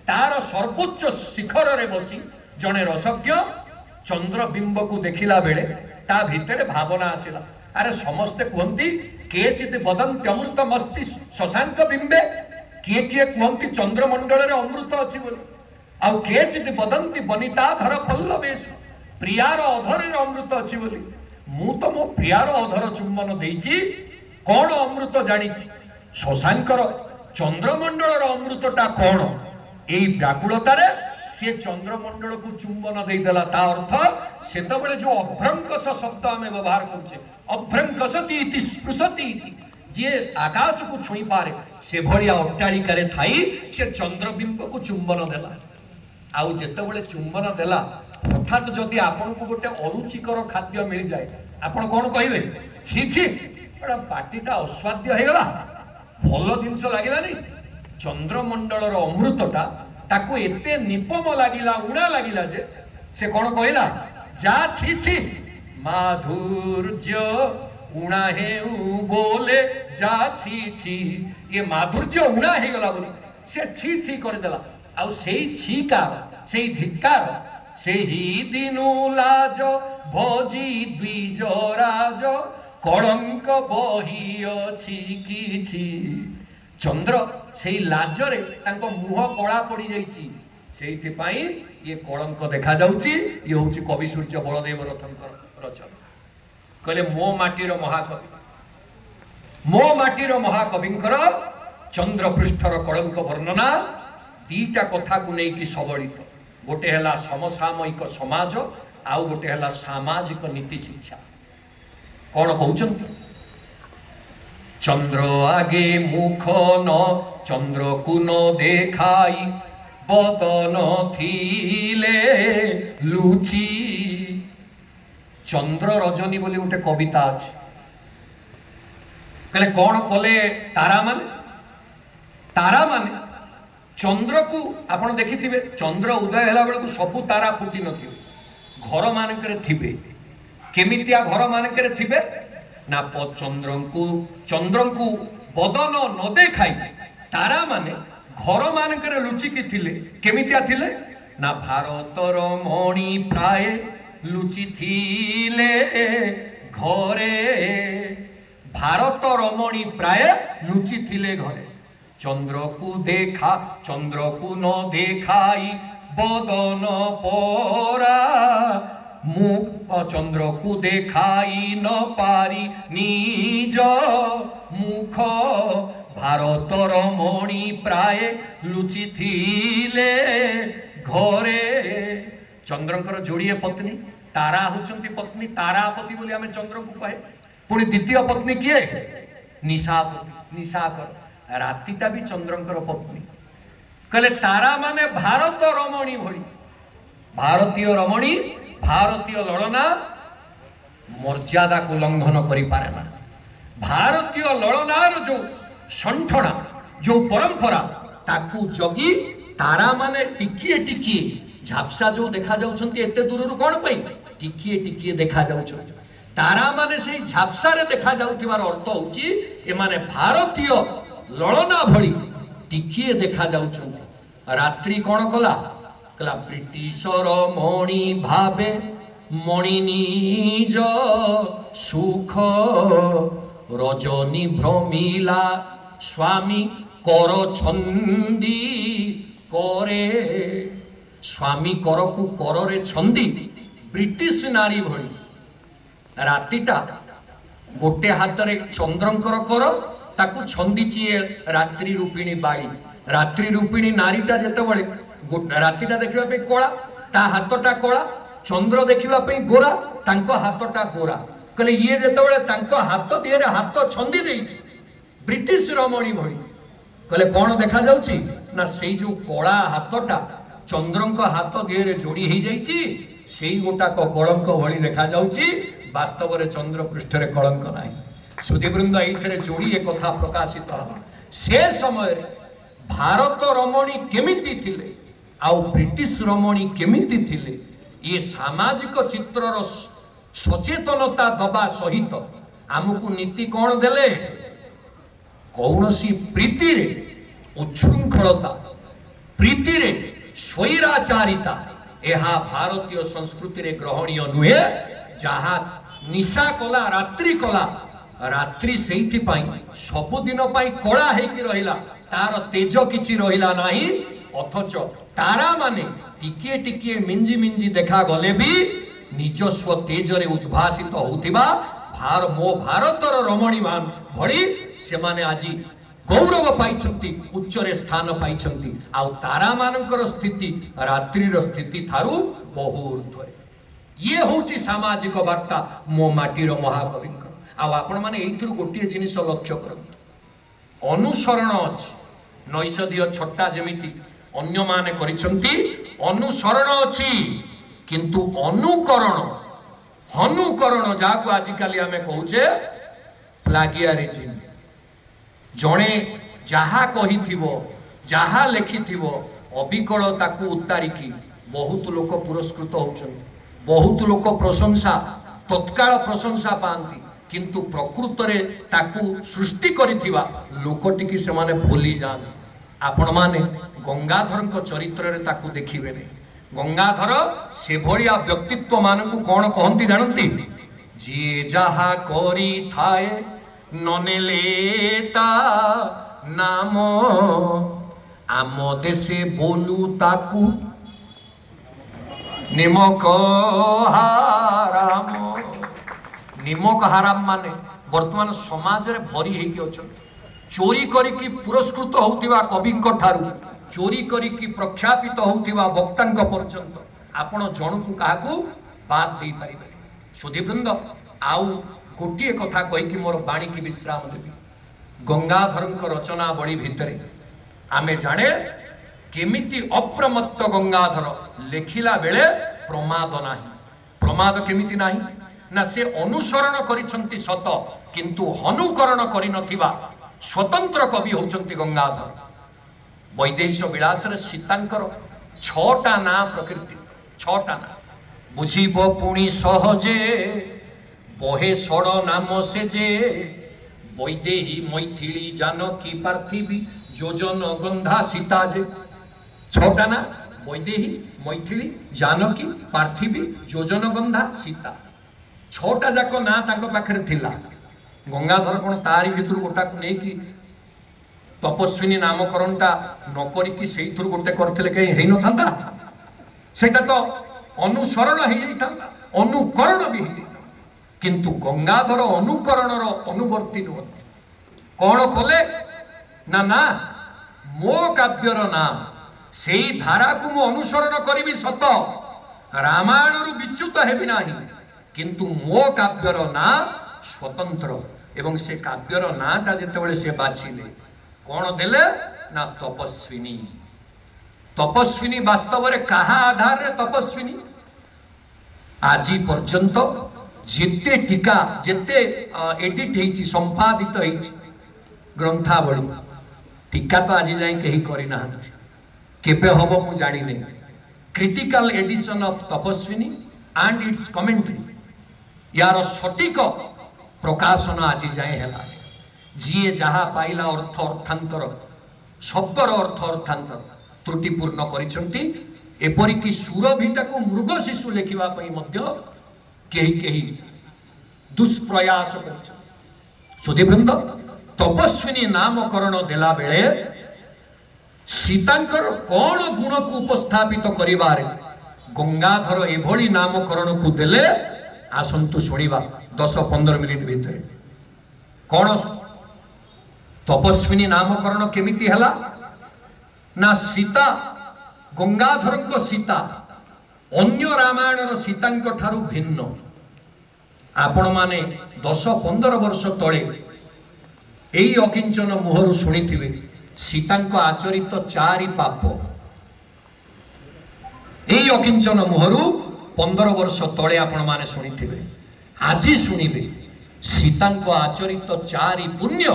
तार सर्वोच्च शिखर रे बसी जने रसज्ञ चंद्रबिंब को देखिला बेले ता भितरे भावना आसिला अरे समस्ते कहती केचित वदन्ति अमृतमस्ति शशांक बिंबे किए किए कहती चंद्रमंडल रे अमृत अछि बोली आ केचित वदन्ति वनिताधर पल्लवेश प्रियार अधर रे अमृत अछि बोली मु तो मो प्रियार अधर चुंबन देइछि कौन अमृत जानिछि शशांकर चंद्रमंडल रे अमृतटा कौन एई व्याकुलतारे सी चंद्रमंडल को चुंबन देदेला ता अर्थ सेतबेले जो अभ्रंकस शब्द आम व्यवहार करुचे अभ्रंकसति इति स्पृशति इति जी आकाश को छुई पारे से भलिया अट्टालिकारे थाई से चंद्रबिंब को चुंबन देला आउ जेतेबेले चुंबन देला हठात जदि आपन को गोटे अरुचिकर खाद्य मिल जाए आपण कौन कहिबे छी छी बड़ा पार्टीटा अस्वाद्य हो गला भल जिनस लागिलानी चंद्रमंडलर अमृतटा ताको एते निपम लागिला उणा लागिला जे से कौन कहला जा छी छी माधुर्य उणा हे बोले जा छी छी ये माधुर्य उणा हे गला बोली से छी छी कर देला आउ सेई छीकार सेई धिक्कार सेही दिनु लाज भोजी द्विज राज कलंक बही अछि किछि चंद्र सेई लाजरे तांको मुह कळा पड़ी जाईछि सेइथि पई ये कलंक देखा जाउछि ये होछि कवि सूर्य बलदेव रथंकर रचना कहले मो माटीर महाकविंकर चंद्र पृष्ठर कलंक वर्णना दीटा कथा को लेकिन सबलित गोटे है समसामयिक समाज आउ गोटे है सामाजिक नीति शिक्षा कौन कहते चंद्र आगे मुख न चंद्र को न देखाई बदन थिले लुची चंद्र रजनी बोली गोटे कविता अच्छे कहले कौन कले तारा माने चंद्र को आपण देखिथिबे चंद्र उदय हैला बेलू सबु तारा फुटी नथिबे घर मानकरे थिबे केमितिया घर मानकरे थिबे ना चंद्र को बदन न देखाई तारा माने घर मानकरे लुचिकी थिले केमितिया थिले ना भारतर मणि प्राय लुचि थिले घरे भारत रमणी प्राय लुचि थिले घरे चंद्र को न देखाई बदन परा मुख चंद्र को देखाई न पारी निज मुख भारत रमणी प्राय लुचि थिले घरे चंद्रंकर जोड़िए पत्नी तारा होचंती पत्नी तारापति बोली आमे चंद्र को कहे पुणी द्वितीय पत्नी किए निशाकर रातिटा भी चंद्रंकर पत्नी कहले तारा माने भारत रमणी भली भारतीय रमणी भारतीय लड़ना मर्यादा को लंघन करि पारे ना भारतीय लड़नार जो संठना जो परंपरा ताकू जगी तारा माने टिकिए टिकिए झापसा जो देखा जाउछंती एते दूररु कोन पई टिकिए टिकिए देखा जाउछंती तारा माने से झापसा रे देखा जाउथिबार अर्थ होची ए माने भारतीय लड़ना भली टिकिए देखा जाउछंती रात्रि कोन कला कला ब्रिटिशर मणि भाबे मणि निज सुख रजनी भ्रमिला स्वामी कर छंदी करे स्वामी कर को कर छंदी ब्रिटिश नारी भली रातिटा गोटे हाथ रे चंद्रंकर कर ताकू छंदीची रात्रि रूपिणी बाई रात्रि रूपिणी नारीटा जेते बळे रातिटा देखिबा पे कोळा ता हाथटा कोळा चंद्र देखिबा पे गोरा तांको हाथटा गोरा कहले ये जेते बळे तांको हाथ दिए हाथ छंदी देइछि ब्रिटिश रमणी भली कहले कोन देखा जाउछि ना सेई जो कोळा हाथटा चंद्रंक हाथ दिए जोड़ी हो जाइए गोटा कलंक भली देखा जाउछि वास्तव में चंद्र पृष्ठ रे कलंक नाही सुधीवृंद ये जोड़ी एक कथा प्रकाशित हला से समय भारत रमणी केमिति थिले आउ ब्रिटिश रमणी केमिति थिले ये सामाजिक चित्रर सचेतनता दबा सहित आमको नीति कौन देले कौनसी प्रीति रे उच्छृंखलता प्रीति रे स्वैराचारिता यह भारतीय संस्कृति रे ग्रहणीय नुहे जहा निशा कला रात्रि सेइथि पई सबुदिन पई कला हेकि रहिला तार तेज किछि रहिला नाही अथच तारा माने टिके टिके मिंजी मिंजी देखा गले भी निजस्व तेज रे उद्भासित होउथिबा मो भारतर रमणी मान भली से माने आजी गौरव पाई उच्च स्थान पाई तारा मानकर स्थिति रात्रिर स्थिति थारु बहु ऊर्ध्वे ये हूँ सामाजिक वार्ता मो माटीर महाकवि आपण मैंने यू गोटे जिनिस लक्ष्य कर अनुसरण अच्छी नैषधीय छटा जमीती अन्य माने करिसंती अनुसरण अच्छी किंतु अनुकरण हनुकरण जाको आजिकल आम कहे प्लागियारिज्म जड़े जहा कही जहा लेखि अविकल ताकू उतारिकी बहुत लोक पुरस्कृत होचन बहुत लोक प्रशंसा तत्काल प्रशंसा पाती किंतु प्रकृत रे ताकू सृष्टि करिथिबा लोकटिकी से माने भूली जान आपण माने गंगाधर चरित्र रे ताकू देखिबे ने गंगाधर से भलिया व्यक्तित्व मानकू कौन कहती जानती जी जहा करी थाए ननेलेता नाम आम देशे बोलू ताकू निमक हाराम निमक हाराम माने वर्तमान समाज रे भरी हेकी अछंती चोरी करिकी पुरस्कृत होउथिबा कविंक ठारू चोरी करिकी प्रख्यापित होउथिबा वक्तांक पर्यंत आपण जणकू काहाकू बात दे परिबे सुधीवृंद आउ गोटे कथा कहीकि मोर बाणी की विश्राम देवी गंगाधरंक रचना बड़ी भितरे आमे जाने केमिति अप्रमत्त गंगाधर लेखिला बेले प्रमाद नाही प्रमाद केमिति नाही ना से अनुसरण करिसंती सत किंतु हनुकरण करि नथिबा स्वतंत्र कवि होचंती गंगाधर वैदेश विलास रे सीतांकर 6टा ना प्रकृति 6टा ना बुझीब पुणी सहजे बहे सड़ नाम से जे वैदेही मैथिली जानकी पार्थिवी योजन गंधा सीता जे 6टा ना वैदेही मैथिली जानकी पार्थिवी योजन गंधा सीता 6टा जाक ना तांको पाखरे थिला गंगाधर कोन तारी भितर गोटा को नै कि तपस्विनी नामकरणटा न करिकी सेइथुर गोटे करथिले कहीं हेइ न थांदा सेटा तो अनुसरण हेइ थांदा अनुकरण भी हेइ किंतु गंगाधर अनुकरण रो अनुवर्ती नहंती कौन कले ना ना मो काव्यर नाम सेई धारा को मु अनुसरण करिबी सत रामायण रु विच्युत हेबी नाही किंतु मो काव्यर ना स्वतंत्र एवं से काव्यर नाटा जेतेबेले से बाछिले कौन देले ना तपस्विनी तपस्विनी वास्तव रे कहा आधार रे तपस्विनी आज पर्यंत जेते टीका जेते एडिट हेछि संपादित हेछि ग्रंथावली टीका तो आज जाए कहीं करना केबे हबो मु जानि नै critical edition of Tapaswini and its commentary यार सटीक प्रकाशन आज जाए हैला जीए जहा पाइला अर्थ अर्थांतर शब्दर अर्थ अर्थांतर त्रुटिपूर्ण करिसंती एपरिकी सुरभिटा को मृग शिशु लेखिबा पई मध्य केही केही दुष्प्रयास कर सुधीवृंद तपस्विनी नामकरण देला बेले सीतांकर कौन गुण को उपस्थापित करिबारे गंगाधर एभली नामकरण को देले आसंतु शुणिबा 10-15 मिनिट भितर कौन तपस्विनी नामकरण केमिति हला ना सीता गंगाधर को सीता अन्य रामायण सीतांक ठारू भिन्न आपण माने 10-15 वर्ष तले एई अकिंचन मुहरु शुणिथिबे सीतांक आचरित 4 पाप एई अकिंचन मुहरु 15 वर्ष तले आपण माने शुणिथिबे आज शुणिबे सीतांक आचरित 4 पुण्य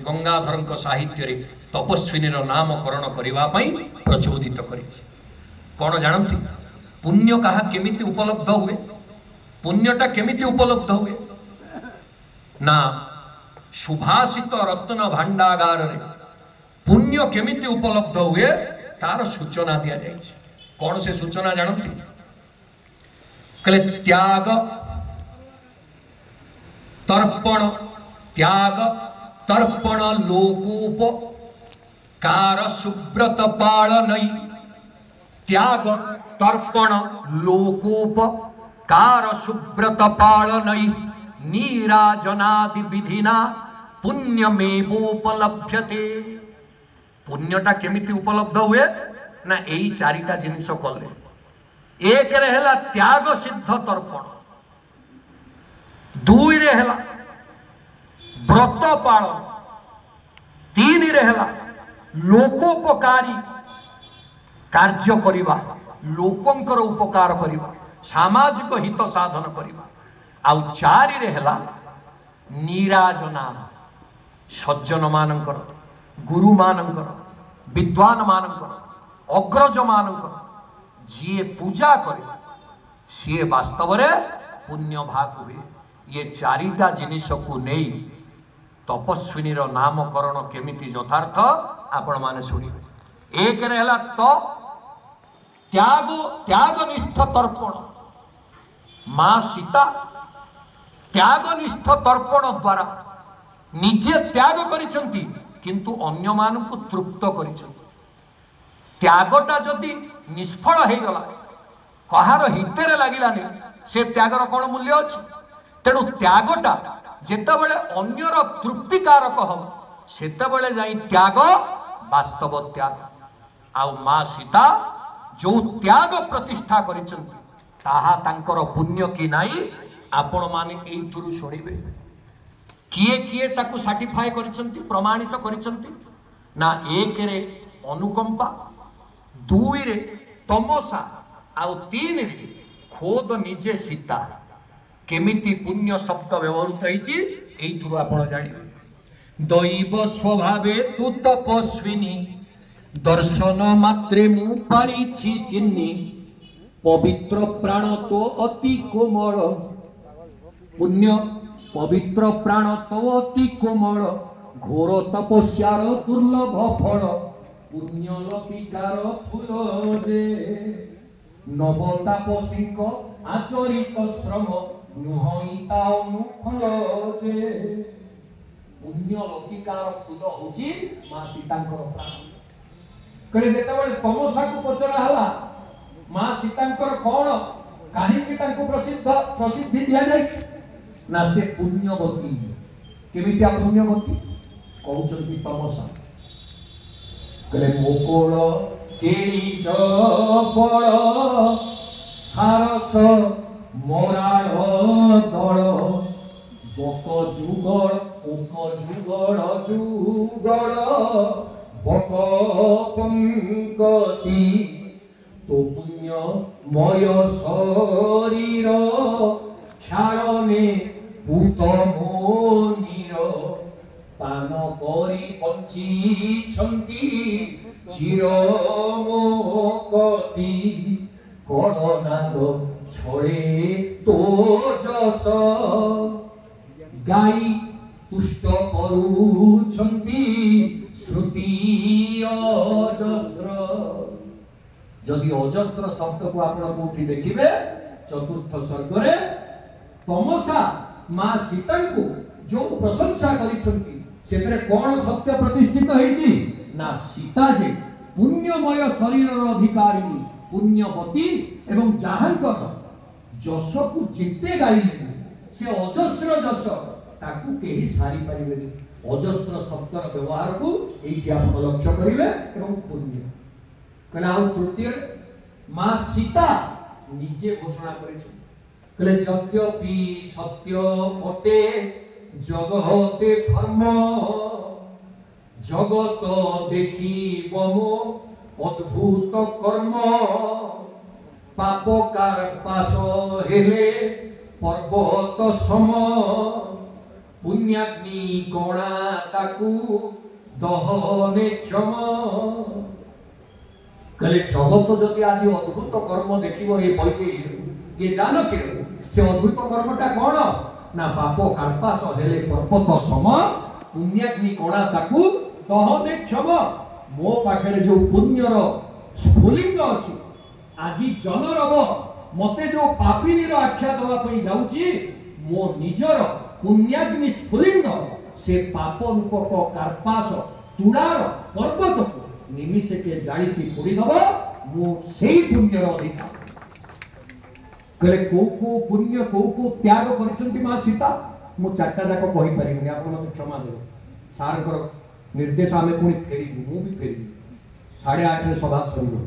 गंगाधर साहित्य रे तपस्विनीर नामकरण करबा पई प्रचोदित करिछि कोन जानंती पुण्य कहा केमिति उपलब्ध हुए पुण्यटा केमिति उपलब्ध हुए ना सुभाषित रत्न भांडागार रे पुण्य केमिति उपलब्ध हुए तार सूचना दिया जाइछि कौन से सूचना जानंती कले त्याग तर्पण त्याग तर्पण लोकोप कार सुब्रत पालनई त्याग तर्पण लोकोप कार सुब्रत पालनई नीराजनादि विधिना पुण्यमेवोपलभ्यते पुण्यटा केमिति उपलब्ध हुए ना एई 4टा जिनिस कले एक रे हला त्याग सिद्ध तर्पण 2 रे हला व्रत पालन, तीन रे हला लोकोपकारी कार्य करिबा, लोकंकर उपकार करिबा, सामाजिक हित साधन करिबा, आउ चारि रे हला निराजना, सज्जन मानकर, गुरु मानकर, विद्वान मानकर, अग्रज मानकर जी पूजा करे सी वास्तव में पुण्य भाग हुए। ये चारिटा जिनिस को नहीं तपस्विनी नामकरण केमिति यथार्थ आपण माने शुणिबे। एक रहला तो त्यागनिष्ठ तर्पण, माँ सीता त्यागनिष्ठ तर्पण द्वारा निजे त्याग करिसंती किंतु अन्य मानकु तृप्त करिसंती। त्यागटा जदि निष्फल हो गला, कहार हितरे लागिलानी, से त्यागर कौन मूल्य अच्छी? तेणु त्यागटा जेतेबेले अन्यर तृप्तिकारक हम सेतेबेले जाई त्याग वास्तव त्याग। आउ माँ सीता जो त्याग प्रतिष्ठा करिसंती ताहा तांकर पुण्य कि नाई आपण माने एइथुरु शुणिबे। किए किए ताकू सर्टिफाई करिसंती, प्रमाणित करिसंती ना? एक रे अनुकंपा, दुई रे तमसा, आउ तीन रे खोद निजे सीता। केमिति पुण्य शब्द व्यवहृत होइछि एइथुरु आपण जानिबे। दैव स्वभावे तु तपस्विनी, दर्शन मात्रे मु पारिछि चिन्नी, पवित्र प्राण तो अति कोमल, पुण्य पवित्र प्राण तो अति कोमल, घोर तपस्यार दुर्लभ फल, पुण्य लतिकार फूल जे, नव तापसिंक आचरित श्रम, नुहईता अनुफल जे। पुण्य लतिकार फूल होची माँ सीतांकर प्राण। कहे जेतेबेले तमसा को पचरा हला माँ सीतांकर कौन काहेकि तांको प्रसिद्धि दिया जायछि ना? से पुण्यवती। केमितिया पुण्यवती कहउचंती तमसा। कले मोकोल केली चपड़, सारस मोराळ दळ, बक जुगड़ ओक जुगड़ जुगड़, बक पंकती, तो पुण्यमय शरीर, क्षारणे भूत मोनीर, पान करी पंचीछंती, चिर मोकती, कड़नाद छड़े तो जस, गाई तुष्ट करुछंती, श्रुति अजस्र। जदि अजस्र शब्द को आप कोठी देखिबे चतुर्थ सर्ग रे तमसा माँ सीता को जो प्रशंसा करिसंती सेतरे कोन सत्य प्रतिष्ठित होईची ना? सीता जे पुण्यमय शरीर अधिकारिणी, पुण्यवती एवं जाहांकर जश को जिते गाइले से अजस्र जश ताकू केही सारी परिबेनी। अजस्र शब्दर व्यवहार को एठी आप लक्ष्य करिवे एवं पुण्य कहले। आउ तृतीय माँ सीता निजे घोषणा करिछि कहले, यद्यपि सत्य अटे जगते धर्म, जगत देखिब मो अद्भुत कर्म, पाप कार्पास हेले पर्वत सम, पुण्याग्नि गणा ताकू दहने क्षम। कहले जगत जदि आज अद्भुत कर्म देखिब ये बइके ये जान के से अद्भुत कर्मटा कौन ना? पाप कार्पास हेले पर्वत सम, पुण्याग्नि कणा ताकू दहने क्षम। मो पाखरे जो पुण्यर स्फुलिंग अछि आज जनरव मते जो पापिनी रो आख्या दवा पई जाउची, मो निजर पुण्याग्नि स्फुलिंग से पाप रूपक कार्पास तुड़ार पर्वत को निमिषे के जाई की पुड़ी दबो, मो सेही पुण्यर अधिकार। कहले को पुण्य को त्याग करिसंती माँ सीता मु चारटा जाक कहि परिबनि, आपण मते क्षमा देबो। सारकर निर्देश आमे पुणी फेरिबु, मु भी फेरिबि। 8:30 रे सभा सरिबो।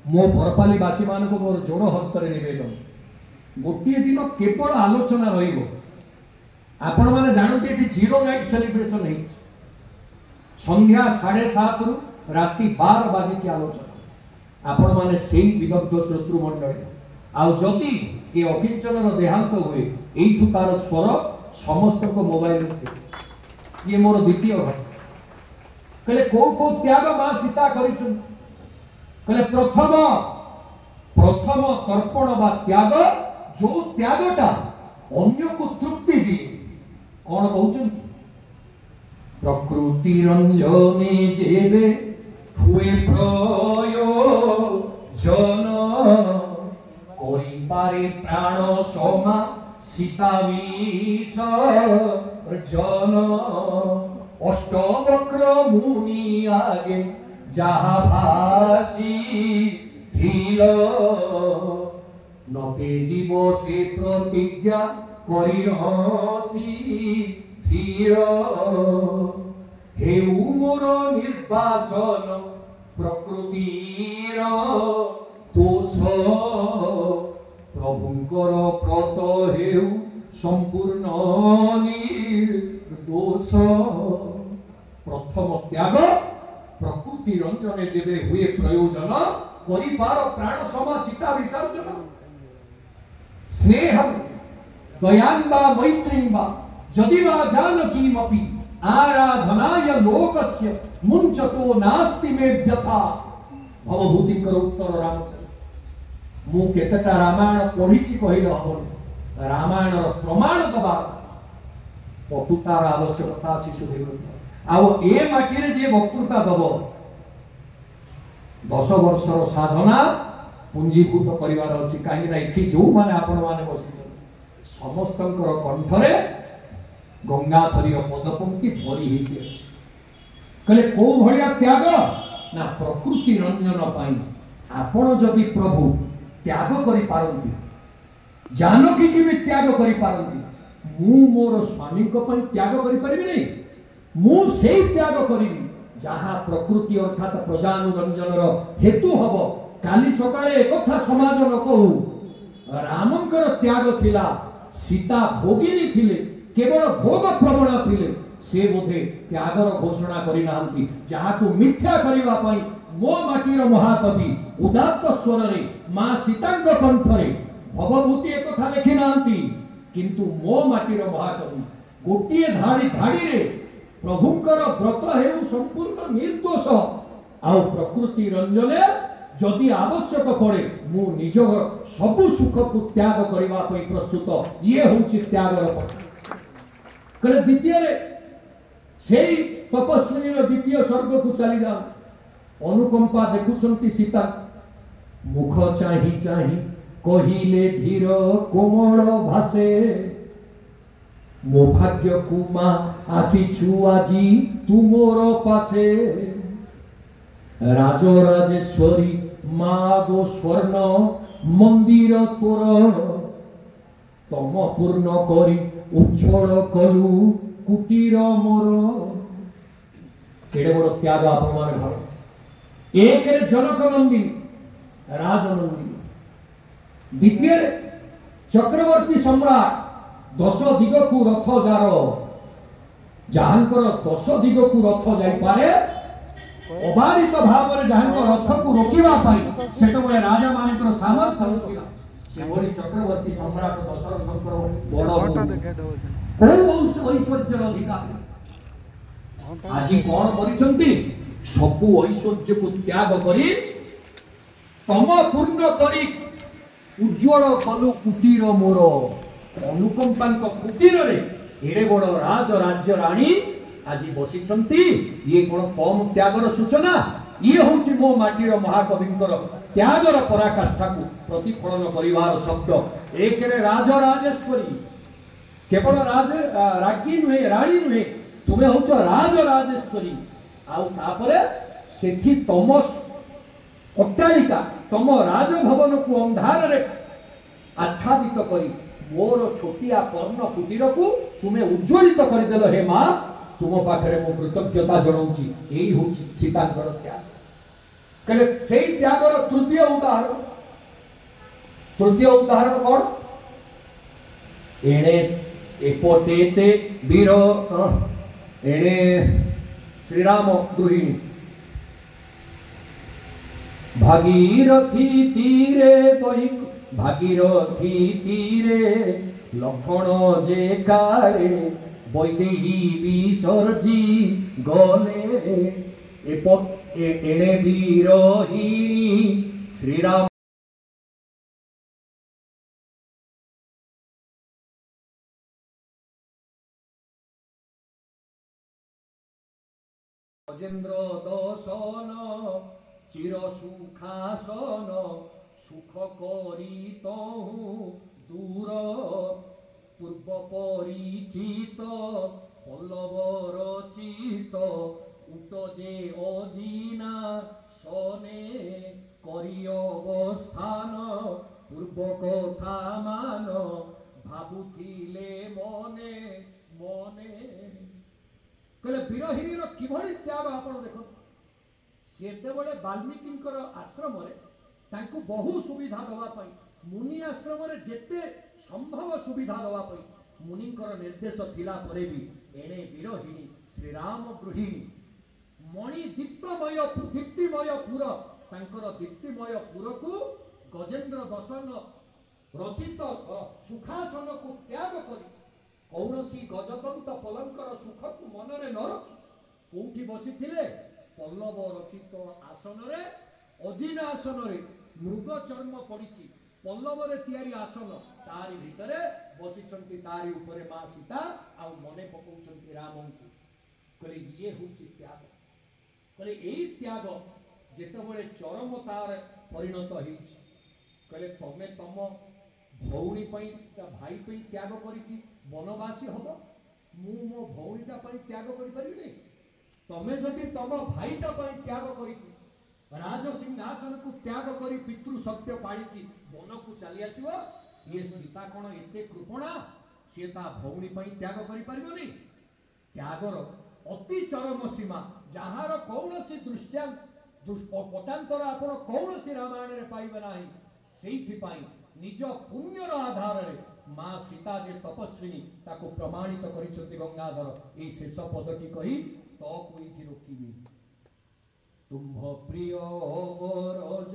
मो बरपाली बासी मानको मोर जोड़ हस्त रे निवेदन, गोटे दिन केवल आलोचना रहिबो, आपण माने जानते ये जीरो नाइट सेलिब्रेशन है संध्या 7:30 रु राति 12 बाजे आलोचना आपण माने सेई विदग्ध श्रोतृ मंडली आउ जदि ये अकिंचन देहांत हुए एठु तार स्वर समस्त को मोबाइल ये मोर द्वितीय घटना कहले को त्याग मां सीता करिछन कहले प्रथम तर्पण बा त्याग जो त्यागटा अन्य को तृप्ति दिए कौन कहउछन प्रकृति रंजने जेबे हुए प्रयोजन करि पारे प्राण सोमा सीता विसर्जन अष्टवक्र मुनि आगे जहा भासी ढील नते जीव से प्रतिज्ञा करि हसी धीर हेउ मोर निर्वासन प्रकृतिर दोष प्रभुंकर व्रत हेउ संपूर्ण निर्दोष प्रथम त्याग प्रकृति रंजने जेबे हुए प्रयोजन करिपार प्राण समा सीता विसर्जन स्नेह दयां वा मैत्रीं वा जदि वा जानकीमपि आराधनाय लोकस्य मुञ्चतो नास्ति मे व्यथा भवभूतिकर उत्तर रामचंद्र मु केतेटा रामायण पढ़िछि कहिले हबन रामायण प्रमाण दबा पटुतार आवश्यकता अछि सुधीर आउ ए माटी रे जे वक्तृता दब 10 वर्षर साधना पुंजीभूत परिवार अछि काहे ना इथि जो माने आपण माने बसिछ समस्तंकर कंठरे गंगाधरी पदपंक्ति भरी हेति अछि कहले को भलिया त्याग ना प्रकृति रंजन पाई आपण जदि प्रभु त्याग करि पारंती जानकी के भी त्याग करि पारंती मु मोर स्वामी को पई त्याग करि परिबि नै मु सेई त्याग करिबि जहा प्रकृति अर्थात प्रजानुरंजन हेतु हब काली सकाळे एकथा समाज न कहू रामंकर त्याग थिला सीता भोगिनी थिले केवल भोग प्रवण थिले से बोधे त्यागर घोषणा करि नांती जहा को मिथ्या करिवा पई मो माटीर महाकवि उदात्त स्वर रे मां सीतांक कंठरे भवभूति एकथा लिखि नांती किंतु मो माटीर महाकवि गोटिए धाड़ी रे प्रभुंकर व्रत हेउ संपूर्ण निर्दोष आउ प्रकृति रंजने जदि आवश्यक पड़े मु निज सबु सुख को त्याग करबा पई प्रस्तुत ये होछि त्यागर पथ कले द्वितीय रे सेई तपस्विनी द्वितीय स्वर्ग को चली जा अनुकंपा देखुचंती सीता मुख चाहि चाहि कहिले धीर कोमल भासे मो भाग्य कुमा आसीछु आजी तुमोर पासे राजराजेश्वरी मागो स्वर्ण मंदिर तोर तम पूर्ण करी उज्ज्वल कलु कुटीर मोर केड़े बड़ त्याग आपण माने भाव एक रे जनक नंदी राजनंदी द्वितीय चक्रवर्ती सम्राट 10 दिग को रथ जार जहांकर 10 दिग को रथ जाई पारे अबारित भाव में जहांकर रथ को रोकिबा पाई सेतो बळे राजा मानकर सामर्थ्य नथिला से ओरी चक्रवर्ती सम्राट दशरथकर बड़ ऐश्वर्य अधिकार आज कौन करिसंती सबु ऐश्वर्य को त्याग करी तम पूर्ण करी उज्ज्वल कलु कुटीर मोर अनुकंपांक कुटीर रे एड़े बड़ राज राज्य रानी आज बसिछंती ये कोन कम त्यागर सूचना ये होछि मो माटीर महाकविंकर त्यागर पराकाष्ठा को प्रतिफलन करिवार शब्द एक रे राजराजेश्वरी केवल राज्ञी नुहे रानी नुहे तुमे होछ राजराजेश्वरी आउ तापरे सेठी तम अट्टालिका तम राजभवन को अंधार रे आच्छादित करी मोर छोटिया पर्ण कुटीर को तुमे उज्ज्वलित कर देलो हे मां तुम पाखरे मो कृतज्ञता जणाउची एई होची सीतांकर त्याग कले सेई त्यागर तृतीय उदाहरण कोन एणे एपटेते वीर एणे श्रीराम गृहिणी भागीरथी तीरे भागीरथी तीरे लखण जे काले बैदेही विसर्जी गले एणे वीरहिणी श्रीराम गजेन्द्र दर्शन चिर सुखासन सुख करी तहु दूर पूर्व परिचित पल्लव रचित उट जे अजिना सने करी अवस्थान पूर्व कथा मान भाबुथिले मने मने कहले विरहिणी किभଳି त्याग आपण देखो सेतेबेले वाल्मीकिंकर आश्रम तांकु बहु सुविधा दवा पाई मुनि आश्रम जेते संभव सुविधा दवा पाई मुनिंकर निर्देश थिला परे भी एणे विरहिणी श्रीराम गृहिणी मणि दीप्तिमय पुर तांकर दीप्तिमय पुर को गजेन्द्र दर्शन रचित सुखासन को त्याग करी कौनसी गजदंत पलंकर सुख को मनरे न रखी कोठी बसी थिले पल्लव रचित आसन रे अजिना आसन रे मृग चर्म पड़ी पल्लव रे तैयारी आसन तारी भितरे बसिचंती तारी ऊपर मां सीता आ मने पकाउचंती राम को कहले ये होची त्याग कहले एई त्याग जेतेबेले चरमतार परिणत होईची कहले तमे तम भौणी पई भाई पई त्याग करी वनवासी हम मु मो भौणीटा त्याग करें तमें जदि तम भाईटा त्याग कर राज सिंहासन को त्याग कर पितृ सत्य पाड़ी वन को चली आस ये सीता कौन एत कृपणा सी भौणी त्याग कर त्यागर अति चरम सीमा जार कौन दृश्या पटांतर आप कौन रामायण में पाइबे ना से निज पुण्यर आधार माँ सीता जे तपस्विनी ताको प्रमाणित करिसंती गंगाधर ए शेष पदटी कही तो कोइथि रोकिबी तुम्भ प्रिय वरज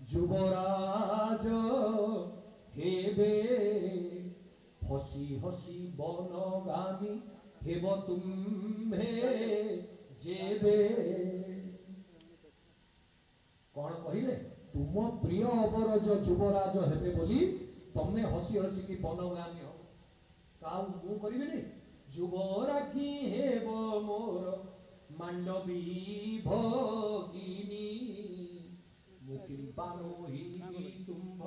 युवराज हेबे हसी हसी बनगामी हेब तुम्हे जेबे कौन कहिले तुम प्रिय अवरज युवराज हेबे बोली तमने हसी हसी की बनगामी हो काउ मु करिबेनी युवराकी हेब मोर मांडवी भगिनी मुखी पारोही तुम्भ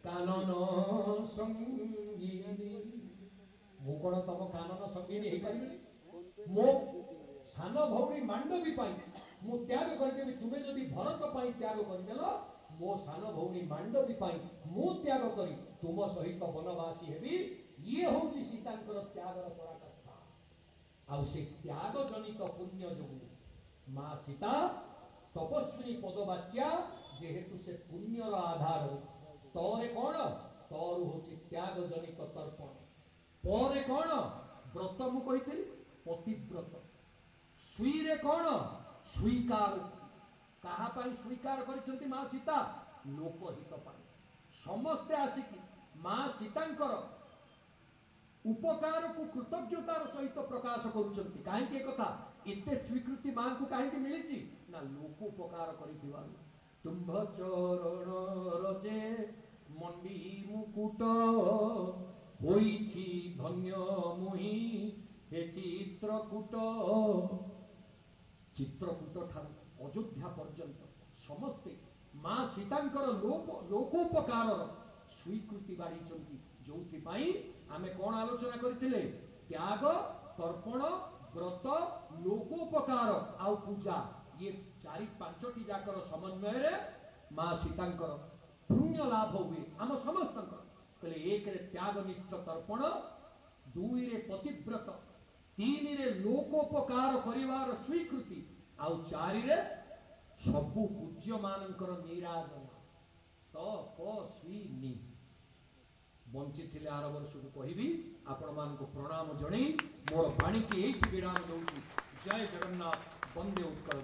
कानन संगीनी मु कोन तम कानन संगीनी हे पारिबेनी मो सान भौणी मांडवी पाई मु त्याग करदेबी तुमे जदि भरत पाई त्याग करदेलो मो सान भौणी मांडवी पाई मु त्याग करी तुम सहित वनवासी हेबी ये होची सीतांकर त्यागर पराकाष्ठा आ से त्याग जनित पुण्य जोगु मां सीता तपस्विनी पदवाच्या जेहेतु से पुण्यर आधार तोरे कौन तोर होची त्याग जनित तर्पण परे कौन व्रत मु कहितली पतिव्रत सुईरे कौन स्वीकार कहा पाई स्वीकार करिसंती मां सीता लोकहित पाई समस्ते आसिकी मां सीतांकर उपकार को कृतज्ञतार सहित प्रकाश करुचंती काहे कथा एते स्वीकृति मां को काहे मिलिची ना लोक उपकार करिथिबारु तुम्भ चरण रजे मंडी मुकुट होईछि धन्य मुहि हे चित्रकूट ठार अयोध्या पर्यंत समस्ते मां सीतांकर लोकोपकार स्वीकृति बाढ़ी जो आमे कौन आलोचना करथिले त्याग तर्पण व्रत लोकोपकार आउ पूजा ये चारि पांचटी जाकर समन्वय रे मां सीतांकर पुण्य लाभ हुए आम समस्त कहले एक रे त्यागनिष्ठ तर्पण दुई रे पतिव्रत तीन रे लोकोपकार करिवार स्वीकृति आउ चारि रे सबु पूज्य मानकर निराजना तपस्विनी बंची आर वर्ष को कहि आपण मान प्रणाम जन मोर वाणी की विराम दूँ। जय जगन्नाथ, वंदे उत्कल।